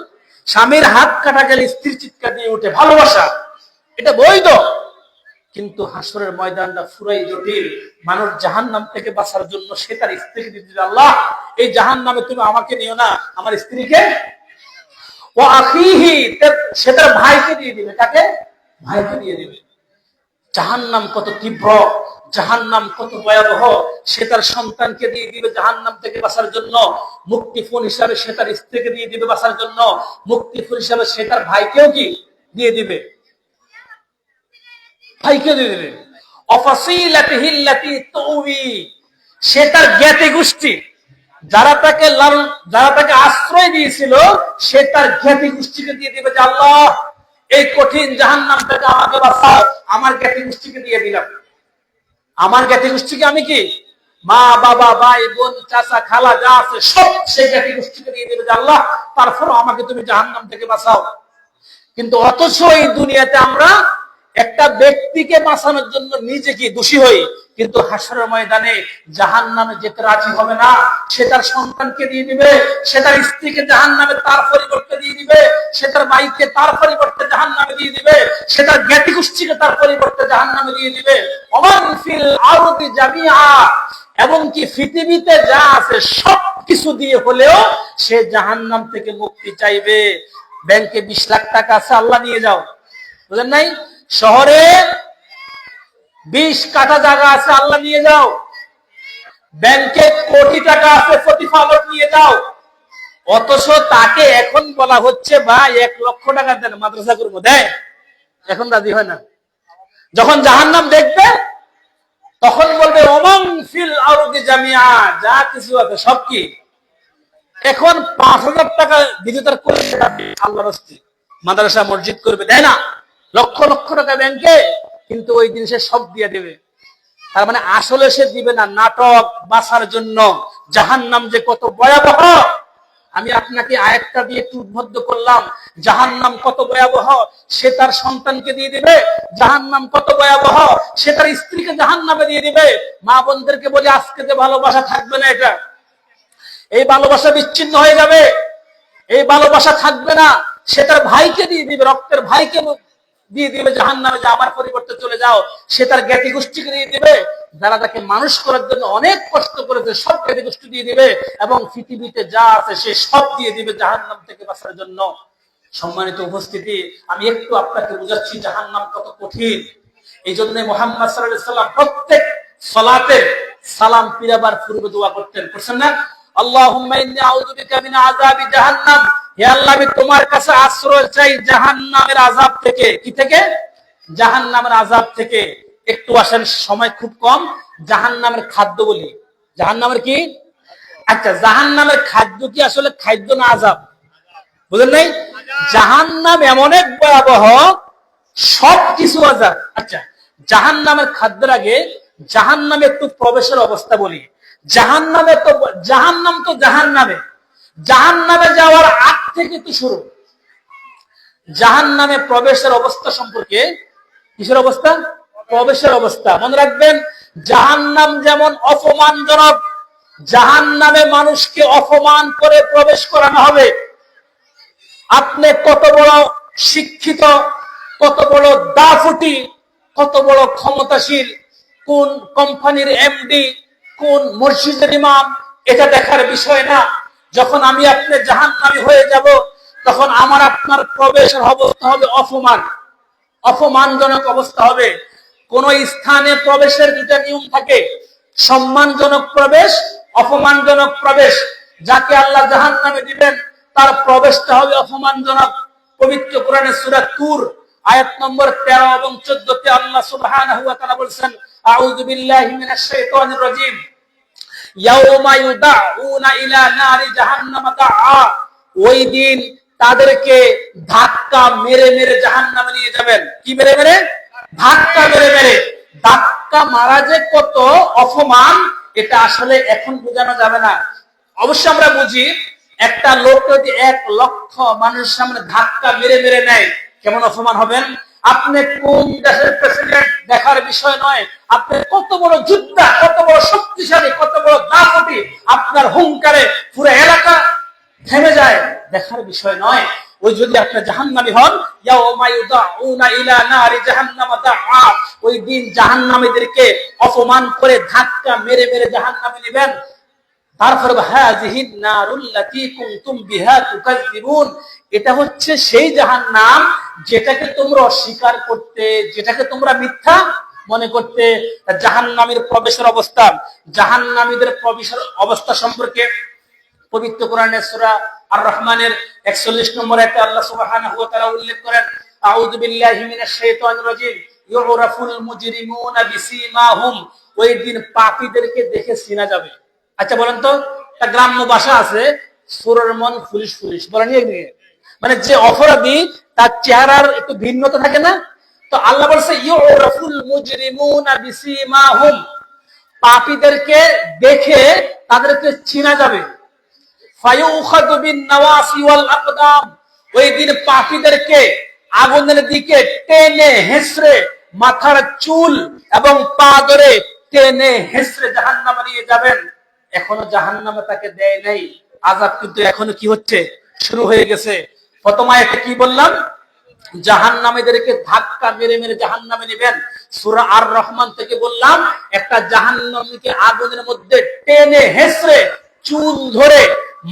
স্বামীর হাত কাটা গেলে স্ত্রীর চিৎকার দিয়ে উঠে, ভালোবাসা, এটা বৈধ। কিন্তু হাসরের ময়দানটা পুরাই জটিল। মানুষ জাহান্নাম থেকে বাঁচার জন্য সে তার স্ত্রীকে দিয়ে দিবে, আল্লাহ এই জাহান্নামে তুমি আমাকে নিও না, আমার স্ত্রীকে। ও আখিহি, সে তার ভাইকে দিয়ে দিবে। কাকে? ভাইকে দিয়ে দিবে। জাহান্নাম কত তীব্র, জাহান্নাম কত ভয়াবহ, সে তার সন্তানকে দিয়ে দিবে জাহান্নাম থেকে বাঁচার জন্য, মুক্তিপণ হিসাবে সে তার স্ত্রীকে দিয়ে দিবে বাঁচার জন্য, মুক্তিপণ হিসাবে সে তার ভাইকেও কি দিয়ে দিবে, ভাইকে দিয়ে দিবে। অফাসিলাতিহিল্লাতি তুবি, সে তার জ্ঞাতি গোষ্ঠী, যারা তাকে আশ্রয় দিয়েছিল, সে তার জ্ঞাতি গোষ্ঠীকে দিয়ে দিবে যে আল্লাহ এই কঠিন জাহান্নাম থেকে আমাকে বাঁচাও, আমার জ্ঞাতি গোষ্ঠীকে দিয়ে দিলাম। আমার জ্ঞাতি গোষ্ঠীকে আমি কি, মা বাবা ভাই বোন চাচা খালা যা আছে সব সেই জ্ঞাতি গোষ্ঠীকে দিয়ে দিবে যে আল্লাহ তারপরও আমাকে তুমি জাহান্নাম থেকে বাঁচাও। কিন্তু অথচ এই দুনিয়াতে আমরা একটা ব্যক্তিকে বাঁচানোর জন্য নিজে কি দোষী হই, কিন্তু হাসরের ময়দানে জাহান্নামে যেতে রাজি হবে না। সে তার সন্তানকে দিয়ে দিবে, সে তার স্ত্রীকে জাহান্নামে তার পরিবর্তে দিয়ে দিবে, সে তার ভাইকে তার পরিবর্তে জাহান্নামে দিয়ে দিবে, সে তার জ্ঞাতি গোষ্ঠীকে তার পরিবর্তে জাহান্নামে দিয়ে দিবে। ওমান ফিল আরদি জামিআ, এমনকি পৃথিবীতে যা আছে সব কিছু দিয়ে হলেও সে জাহান্নাম থেকে মুক্তি চাইবে। ব্যাংকে 20 লাখ টাকা আছে, আল্লাহ নিয়ে যাও, বুঝলেন নাই? শহরে 20 কাঠা জায়গা আছে, আল্লাহ নিয়ে যাও। ব্যাংকে কোটি টাকা আছে, প্রতিফলক নিয়ে যাও। অথচ তাকে এখন বলা হচ্ছে ভাই 1 লক্ষ টাকা দেন, মাদ্রাসা করবো, দেয়, এখন রাজি হয় না। যখন জাহান্নাম দেখবে তখন বলবে ওমান ফিল আরদি জামিআ, যা কিছু আছে সব কি। এখন 5000 টাকা দিতে তার করে আল্লাহর রাস্তায় মাদ্রাসা মসজিদ করবে, দেয় না। লক্ষ লক্ষ টাকা ব্যাংকে, কিন্তু ওই দিন সে সব দিয়ে দেবে। তার মানে আসলে সে দিবে না, নাটক বাঁচার জন্য। জাহান্নাম যে কত ভয়াবহ, আমি আপনাকে আয়াতটা দিয়ে একটু উদ্বুদ্ধ করলাম। জাহান্নাম কত ভয়াবহ, সে তার সন্তানকে দিয়ে দিবে। জাহান্নাম কত ভয়াবহ, সে তার স্ত্রীকে জাহান্নামে দিয়ে দিবে। মা বোনদেরকে বলি আজকে যে ভালোবাসা থাকবে না, এটা এই ভালোবাসা বিচ্ছিন্ন হয়ে যাবে, এই ভালোবাসা থাকবে না। সে তার ভাইকে দিয়ে দিবে, রক্তের ভাইকে দিয়ে দিবে জাহান্নামে, যে আমার পরিবর্তে চলে যাও। সে তার জ্ঞাতি গোষ্ঠীকে দিয়ে দিবে, যারা তাকে মানুষ করার জন্য অনেক কষ্ট করেছে, সব জ্ঞাতি গোষ্ঠী দিয়ে দিবে। এবং পৃথিবীতে যা আছে সে সব দিয়ে দিবে জাহান্নাম থেকে বাঁচার জন্য। সম্মানিত উপস্থিতি, আমি একটু আপনাকে বুঝাচ্ছি জাহান্নাম কত কঠিন। এই জন্য মুহাম্মদ সাল্লাল্লাহু আলাইহি ওয়াসাল্লাম প্রত্যেক সালাতে সালাম ফিরাবার পূর্বে দোয়া করতেন, করছেন না? আল্লাহুম্মা ইন্নী আউযু বিকা মিন আযাবি জাহান্নাম, হে আল্লাহ আমি তোমার কাছে আশ্রয় চাই জাহান্নামের আযাব থেকে। কি থেকে? জাহান্নামের আযাব থেকে। একটু আসেন, সময় খুব কম, জাহান্নামের খাদ্য বলি। জাহান্নামের কি? আচ্ছা, জাহান্নামের খাদ্য কি আসলে খাদ্য না আযাব? বুঝলেন নাই? জাহান্নাম এমন এক ভয়াবহ, সবকিছু আযাব। আচ্ছা, জাহান্নামের খাদ্যের আগে জাহান্নামে একটু প্রবেশের অবস্থা বলি। জাহান্নাম তো জাহান্নামে যাওয়ার আগ থেকে তো শুরু। জাহান্নামে প্রবেশের অবস্থা সম্পর্কে, কিসের অবস্থা? প্রবেশের অবস্থা। মনে রাখবেন, জাহান্নাম যেমন অপমানজনক, জাহান্নামে মানুষকে অপমান করে প্রবেশ করানো হবে। আপনি কত বড় শিক্ষিত, কত বড় দাফুটি, কত বড় ক্ষমতাশীল, কোন কোম্পানির এমডি, কোন মসজিদের ইমাম, এটা দেখার বিষয় না। যখন আমি আপনি জাহান্নামী হয়ে যাব, তখন আমার আপনার প্রবেশের অবস্থা হবে অপমানজনক অবস্থা হবে। কোন স্থানে প্রবেশের দুটা নিয়ম থাকে, সম্মানজনক প্রবেশ, অপমানজনক প্রবেশ। যাকে আল্লাহ জাহান্নামে দিবেন তার প্রবেশটা হবে অপমানজনক। পবিত্র কোরআনের সূরা তুর আয়াত নম্বর 13 এবং 14 তে আল্লাহ সুবহানাহু ওয়া তাআলা বলেছেন, আউযু বিল্লাহি মিনাশ শাইতানির রাজীম, ইয়াউমা ইউদাউনা ইলা নারি জাহান্নাম দাআ। ওই দিন তাদেরকে ধাক্কা মেরে মেরে জাহান্নামে নিয়ে যাবেন। কি মেরে মেরে? ধাক্কা মেরে মেরে। ধাক্কা মারা যে কত অপমান, এটা আসলে এখন বোঝানো যাবে না। অবশ্য আমরা বুঝি, একটা লোক যদি 1 লক্ষ মানুষের সামনে ধাক্কা মেরে মেরে নেয়, কেমন অপমান হবেন। আপনি কোন দেশের প্রেসিডেন্ট দেখার বিষয় নয়, আপনি কত বড় যোদ্ধা, কত বড় শক্তিশালী, কত বড় দাপটি, আপনার হুঙ্কারে পুরো এলাকা থেমে যায়, দেখার বিষয় নয়। ওই যদি আপনি জাহান্নামী হন, ইয়াউমা ইউদাউনা ইলা নারি জাহান্নাম দাআ, ওই দিন জাহান্নামীদেরকে অপমান করে ধাক্কা মেরে মেরে জাহান্নামে নেবেন। তারপর হাযিহিন নারুল্লাতী কুনতুম বিহা তুকাজ্জিবুন, এটা হচ্ছে সেই জাহান্নাম যেটাকে তোমরা অস্বীকার করতে, যেটাকে তোমরা মিথ্যা মনে করতে। জাহান্নামীর প্রবেশের অবস্থা, জাহান্নামীদের প্রবেশের অবস্থা সম্পর্কে পবিত্র কোরআনের সূরা আর রহমানের 41 নম্বর আয়াতে আল্লাহ সুবহানাহু ওয়া তাআলা উল্লেখ করেন, আউযু বিল্লাহি মিনাশ শাইতানির রাজীম, ইউরাফুল মুজরিমুনা বিসীমাহুম। ওই দিন পাপীদেরকে দেখে চিনা যাবে। আচ্ছা বলেন তো, একটা গ্রাম্য ভাষা আছে, সুরের মন ফুলিশ ফুলিশ, বলেন এগুলো মানে যে অপরাধী তার চেহারার একটু ভিন্নতা থাকে না? তো আল্লাহ বলছে ইউরাফুল মুজরিমুনা বিসীমাহুম, পাপীদেরকে দেখে তাদেরকে চিনা যাবে। ফায়ুখাযু বিন নাওয়াসি ওয়াল আকদাম, ওই দিন পাপীদেরকে আগুনের দিকে টেনে হেঁচড়ে মাথার চুল এবং পা ধরে টেনে হেঁচড়ে জাহান্নামে নিয়ে যাবেন। এখনো জাহান্নামে তাকে দেয় নাই, আযাব কিন্তু এখনো কি হচ্ছে, শুরু হয়ে গেছে। প্রথম আয়াতে কি বললাম? জাহান্নামীদেরকে ধাক্কা মেরে মেরে জাহান্নামে নেবেন। সূরা আর রহমান থেকে বললাম, একটা জাহান্নামীকে আগুনের মধ্যে টেনে হেঁচড়ে চুল ধরে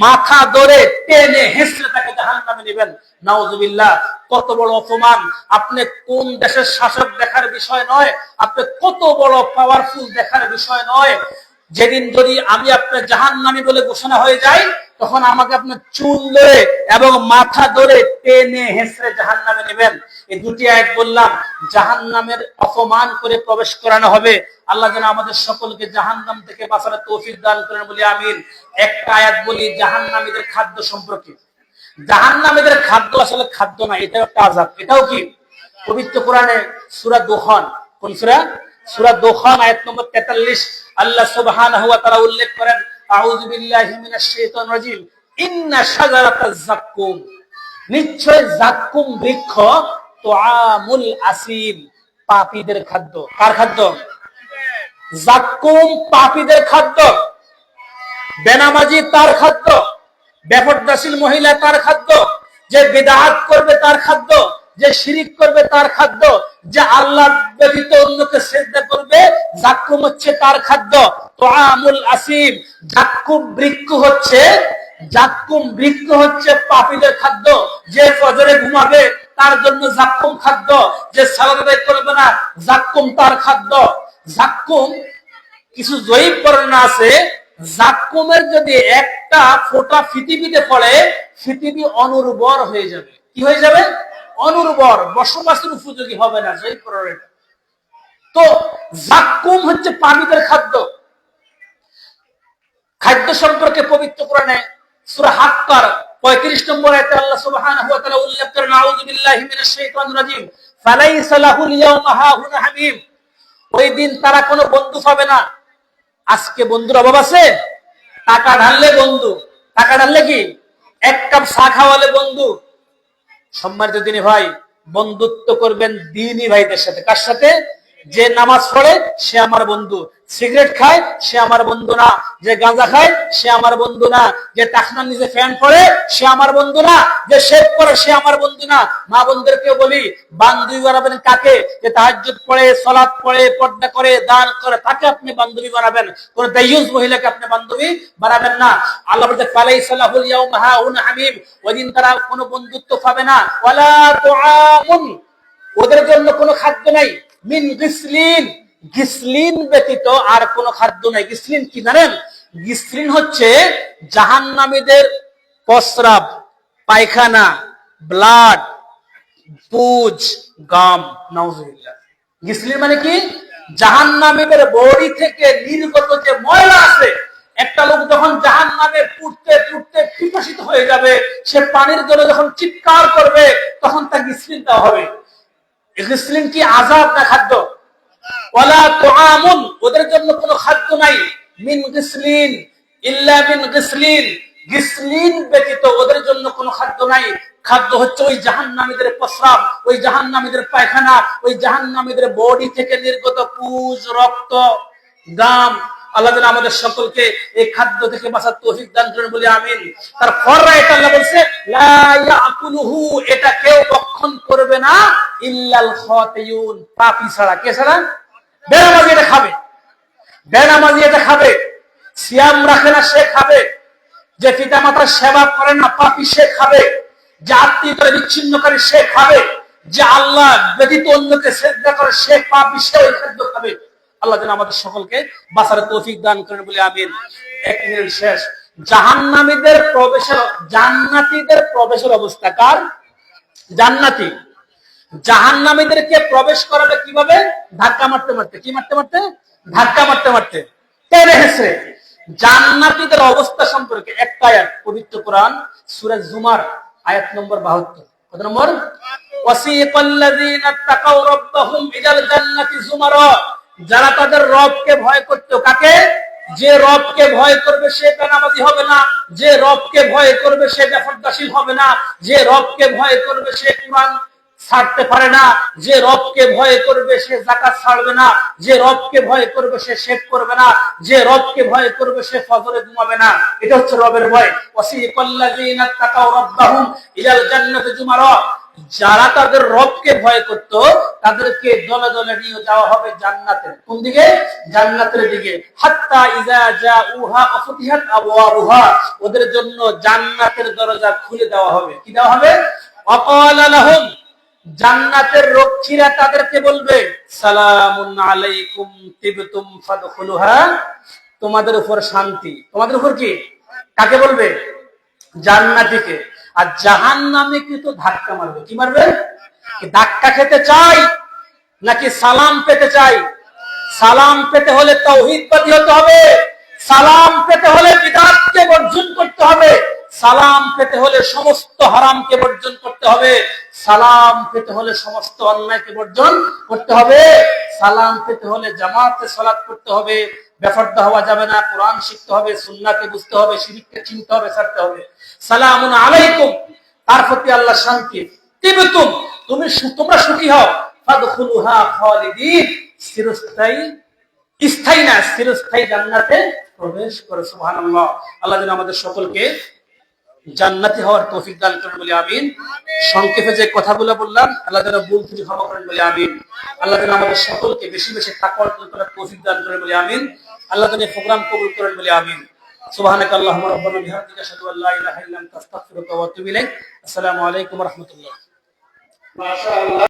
মাথা ধরে টেনে হেঁচড়ে তাকে জাহান্নামে নেবেন। নাউজুবিল্লাহ, কত বড় অপমান। আপনি কোন দেশের শাসক দেখার বিষয় নয়, আপনি কত বড় পাওয়ারফুল দেখার বিষয় নয়। যেদিন যদি আমি আপনার জাহান্নামী বলে ঘোষণা হয়ে যাই, তখন আমাকে আপনার চুল ধরে এবং মাথা ধরে টেনে হেঁচড়ে জাহান্নামে নেবেন। এই দুটি আয়াত বললাম, জাহান্নামের অপমান করে প্রবেশ করানো হবে। আল্লাহ যেন আমাদের সকলকে জাহান্নাম থেকে বাঁচার তৌফিক দান করেন বলি আমিন। একটা আয়াত বলি জাহান্নামীদের খাদ্য সম্পর্কে। জাহান্নামীদের খাদ্য আসলে খাদ্য না, এটাও একটা আযাব। এটাও কি? পবিত্র কোরআনে সূরা দুখান, কোন সূরা? সূরা দুখান আয়াত নম্বর 43 আল্লাহ সুবহানাহু ওয়া তাআলা উল্লেখ করেন, আউযু বিল্লাহি মিনাশ শাইতানির রাজীম, ইন্না শাজারাতাজ যাক্কুম, নিশ্চয় যাক্কুম বৃক্ষ তুআমুল আসিম, পাপীদের খাদ্য। কার খাদ্য? যাক্কুম পাপীদের খাদ্য। বেনামাজি তার খাদ্য, বেপরদাশীল মহিলা তার খাদ্য, যে বিদআত করবে তার খাদ্য, যে শিরিক করবে তার খাদ্য, যে আল্লাহ ব্যতীত অন্যকে সিজদা করবে, যাক্কুম হচ্ছে তার খাদ্য। তুআমুল আসিম, যাক্কুম বৃক্ষ হচ্ছে পাপীদের খাদ্য। যে ফজরে ঘুমাবে তার জন্য যাক্কুম খাদ্য, যে সালাত আদায় করবে না যাক্কুম তার খাদ্য। যাক্কুম কিছু জয়ীব বর্ণনা আছে, যাক্কুমের যদি একটা ফোঁটা পৃথিবীতে পড়ে, পৃথিবী অনুর্বর হয়ে যাবে। কি হয়ে যাবে? অনুর্বর, বসবাসের উপযোগী হবে না। জয়ীব বর্ণনা। তো যাক্কুম হচ্ছে পাপীদের খাদ্য। খাদ্য সম্পর্কে পবিত্র কোরআনে সূরা হাক্কার 35 নম্বর আয়াতে আল্লাহ সুবহানাহু ওয়া তাআলা উল্লেখ করেন, আউযু বিল্লাহি মিনাশ শাইতানির রাজীম, ফালাইসা লাহুল ইয়াওমা হাহুনা হামীম, ওই দিন তারা কোনো বন্ধু পাবে না। আজকে বন্ধুর অভাব আছে? টাকা ঢাললে বন্ধু, টাকা ঢাললে কি 1 কাপ চা খাওয়ালে বন্ধু। সম্মানিত দিনী ভাই, বন্ধুত্ব করবেন দ্বীনী ভাইদের সাথে। কার সাথে? যে নামাজ পড়ে সে আমার বন্ধু, সিগারেট খায় সে আমার বন্ধু না, যে গাঁজা খায় সে আমার বন্ধু না, যে টাকনার নিচে ফ্যান পড়ে সে আমার বন্ধু না, যে শেভ করে সে আমার বন্ধু না। মা বোনদেরকে বলি, বান্ধবী বানাবেন কাকে? যে তাহাজ্জুদ পড়ে, সালাত পড়ে, পর্দা করে, দান করে, তাকে আপনি বান্ধবী বানাবেন। কোন দাইয়ুস মহিলাকে আপনি বান্ধবী বানাবেন না। আল্লাহ বলতে ফালাইসা লাহুল ইয়াউমা হাউন হামিম, ওইদিন তারা কোনো বন্ধুত্ব পাবে না। ওয়ালা তুআমুন, ওদের জন্য কোনো খাদ্য নাই। মিন গিসলিন, গিসলিন ব্যতীত আর কোনো খাদ্য নাই। গিসলিন কি জানেন? গিসলিন হচ্ছে জাহান্নামীদের প্রস্রাব, পায়খানা, ব্লাড, পুজ, গাম। নাউজুবিল্লাহ। গিসলিন মানে কি? জাহান্নামীদের বডি থেকে নির্গত যে ময়লা আছে, একটা লোক যখন জাহান্নামে পুড়তে পুড়তে পিপাসিত হয়ে যাবে, সে পানির জন্য যখন চিৎকার করবে, তখন তার গিসলিন দেওয়া হবে। গিসলিন কি আযাব না খাদ্য? ওয়ালা তুআমুন, ওদের জন্য কোনো খাদ্য নাই। মিন গিসলিন, ইল্লা মিন গিসলিন, গিসলিন ব্যতীত ওদের জন্য কোনো খাদ্য নাই। খাদ্য হচ্ছে ওই জাহান্নামীদের প্রস্রাব, ওই জাহান্নামীদের পায়খানা, ওই জাহান্নামীদের বডি থেকে নির্গত পুজ, রক্ত, দাম। আল্লাহ যেন আমাদের সকলকে এই খাদ্য থেকে বাঁচার তৌফিক দান করেন বলি আমিন। তার ফররাইট আল্লাহ বলছে লা ইয়াকুলুহু, এটা কেউ ভক্ষণ করবে না ইল্লাল খাতিউন, পাপী ছাড়া। কে ছাড়া? বেনামাজি এটা খাবে, বেনামাজি এটা খাবে। সিয়াম রাখে না সে খাবে, যে পিতা মাতার সেবা করে না পাপী সে খাবে, যে আত্মীয়তা বিচ্ছিন্নকারী সে খাবে, যে আল্লাহ ব্যতীত অন্যকে শ্রদ্ধা করে সে পাপী, সে ওই খাদ্য খাবে। আল্লাহ যেন আমাদের সকলকে বাঁচার তৌফিক দান করেন বলে আমিন। এক মিনিট শেষ। জাহান্নামীদের প্রবেশের, জান্নাতীদের প্রবেশের অবস্থা কার? জান্নাতি। জাহান্নামীদেরকে প্রবেশ করাবে কিভাবে? ধাক্কা মারতে মারতে। কি মারতে মারতে? ধাক্কা মারতে মারতে, টেনে হেসে। জান্নাতীদের অবস্থা সম্পর্কে একটা আয়াত, পবিত্র কোরআন সূরা জুমার আয়াত নম্বর 72। কত নম্বর? ওয়াসিকাল্লাযীনা তাকাউ রাব্বাহুম ইলাল জান্নাতি যুমারা, যারা তাদের রবকে ভয় করত। কাকে? যে রবকে ভয় করবে সে বেনামাজি হবে না, যে রবকে ভয় করবে সে বেপরদাশীল হবে না, যে রবকে ভয় করবে সে কুরআন ছাড়তে পারে না, যে রবকে ভয় করবে সে যাকাত ছাড়বে না, যে রবকে ভয় করবে সে শেভ করবে না, যে রবকে ভয় করবে সে ফজরে ঘুমাবে না। এটা হচ্ছে রবের ভয়। ওয়াসিকাল্লাযীনা তাকাউ রাব্বাহুম ইলাল জান্নাতি যুমারা, যারা তাদের রবকে ভয় করত তাদেরকে দলে দলে নিয়ে যাওয়া হবে জান্নাতের। কোন দিকে? জান্নাতের দিকে। হাত্তা ইযা জাউহা আফতিহাত আবওয়াবুহা, ওদের জন্য জান্নাতের দরজা খুলে দেওয়া হবে। কি দেওয়া হবে? ওয়াকালা লাহুম, জান্নাতের রক্ষীরা তাদেরকে বলবে সালামুন আলাইকুম তিবতুম ফাদখুলুহা, তোমাদের উপর শান্তি। তোমাদের উপর কি? কাকে বলবে? জান্নাতীকে। আর জাহান্নামে কিন্তু ধাক্কা মারবে। কি মারবে? ধাক্কা খেতে চাই নাকি সালাম পেতে চাই? সালাম পেতে হলে তাওহীদবাদী হতে হবে, সালাম পেতে হলে বিদআতকে বর্জন করতে হবে, সালাম পেতে হলে সমস্ত হারামকে বর্জন করতে হবে, সালাম পেতে হলে সমস্ত অন্যায়কে বর্জন করতে হবে, সালাম পেতে হলে জামাতে সালাত করতে হবে, বেফরদা হওয়া যাবে না, কোরআন শিখতে হবে, সুন্নাহকে বুঝতে হবে, শিরককে চিনতে হবে, ছাড়তে হবে। সালামুন আলাইকুম, তার প্রতি আল্লাহর শান্তি। তিবতুম, তোমরা সুখী হও। ফাদখুলুহা খালিদিন, চিরস্থায়ী, স্থায়ী না, চিরস্থায়ী জান্নাতে প্রবেশ করে। সুবহানাল্লাহ। আল্লাহ যেন আমাদের সকলকে জান্নাতি হওয়ার তৌফিক দান করেন বলে আমিন। সংক্ষেপে যে কথাগুলো বললাম আল্লাহ যেন ভুল ত্রুটি ক্ষমা করেন বলে আমিন। আল্লাহ যেন আমাদের সকলকে বেশি বেশি তাকওয়া অর্জন করার তৌফিক দান করেন বলে আমিন। আল্লাহ যেন প্রোগ্রাম কবুল করেন বলে আমিন। সুবহানাকা আল্লাহুম্মা রাব্বানা বিহামদিকা আশহাদু আল লা ইলাহা ইল্লা আনতা আস্তাগফিরুকা ওয়া আতুবু ইলাইক। আসসালামু আলাইকুম ওয়া রাহমাতুল্লাহ। মাশাআল্লাহ।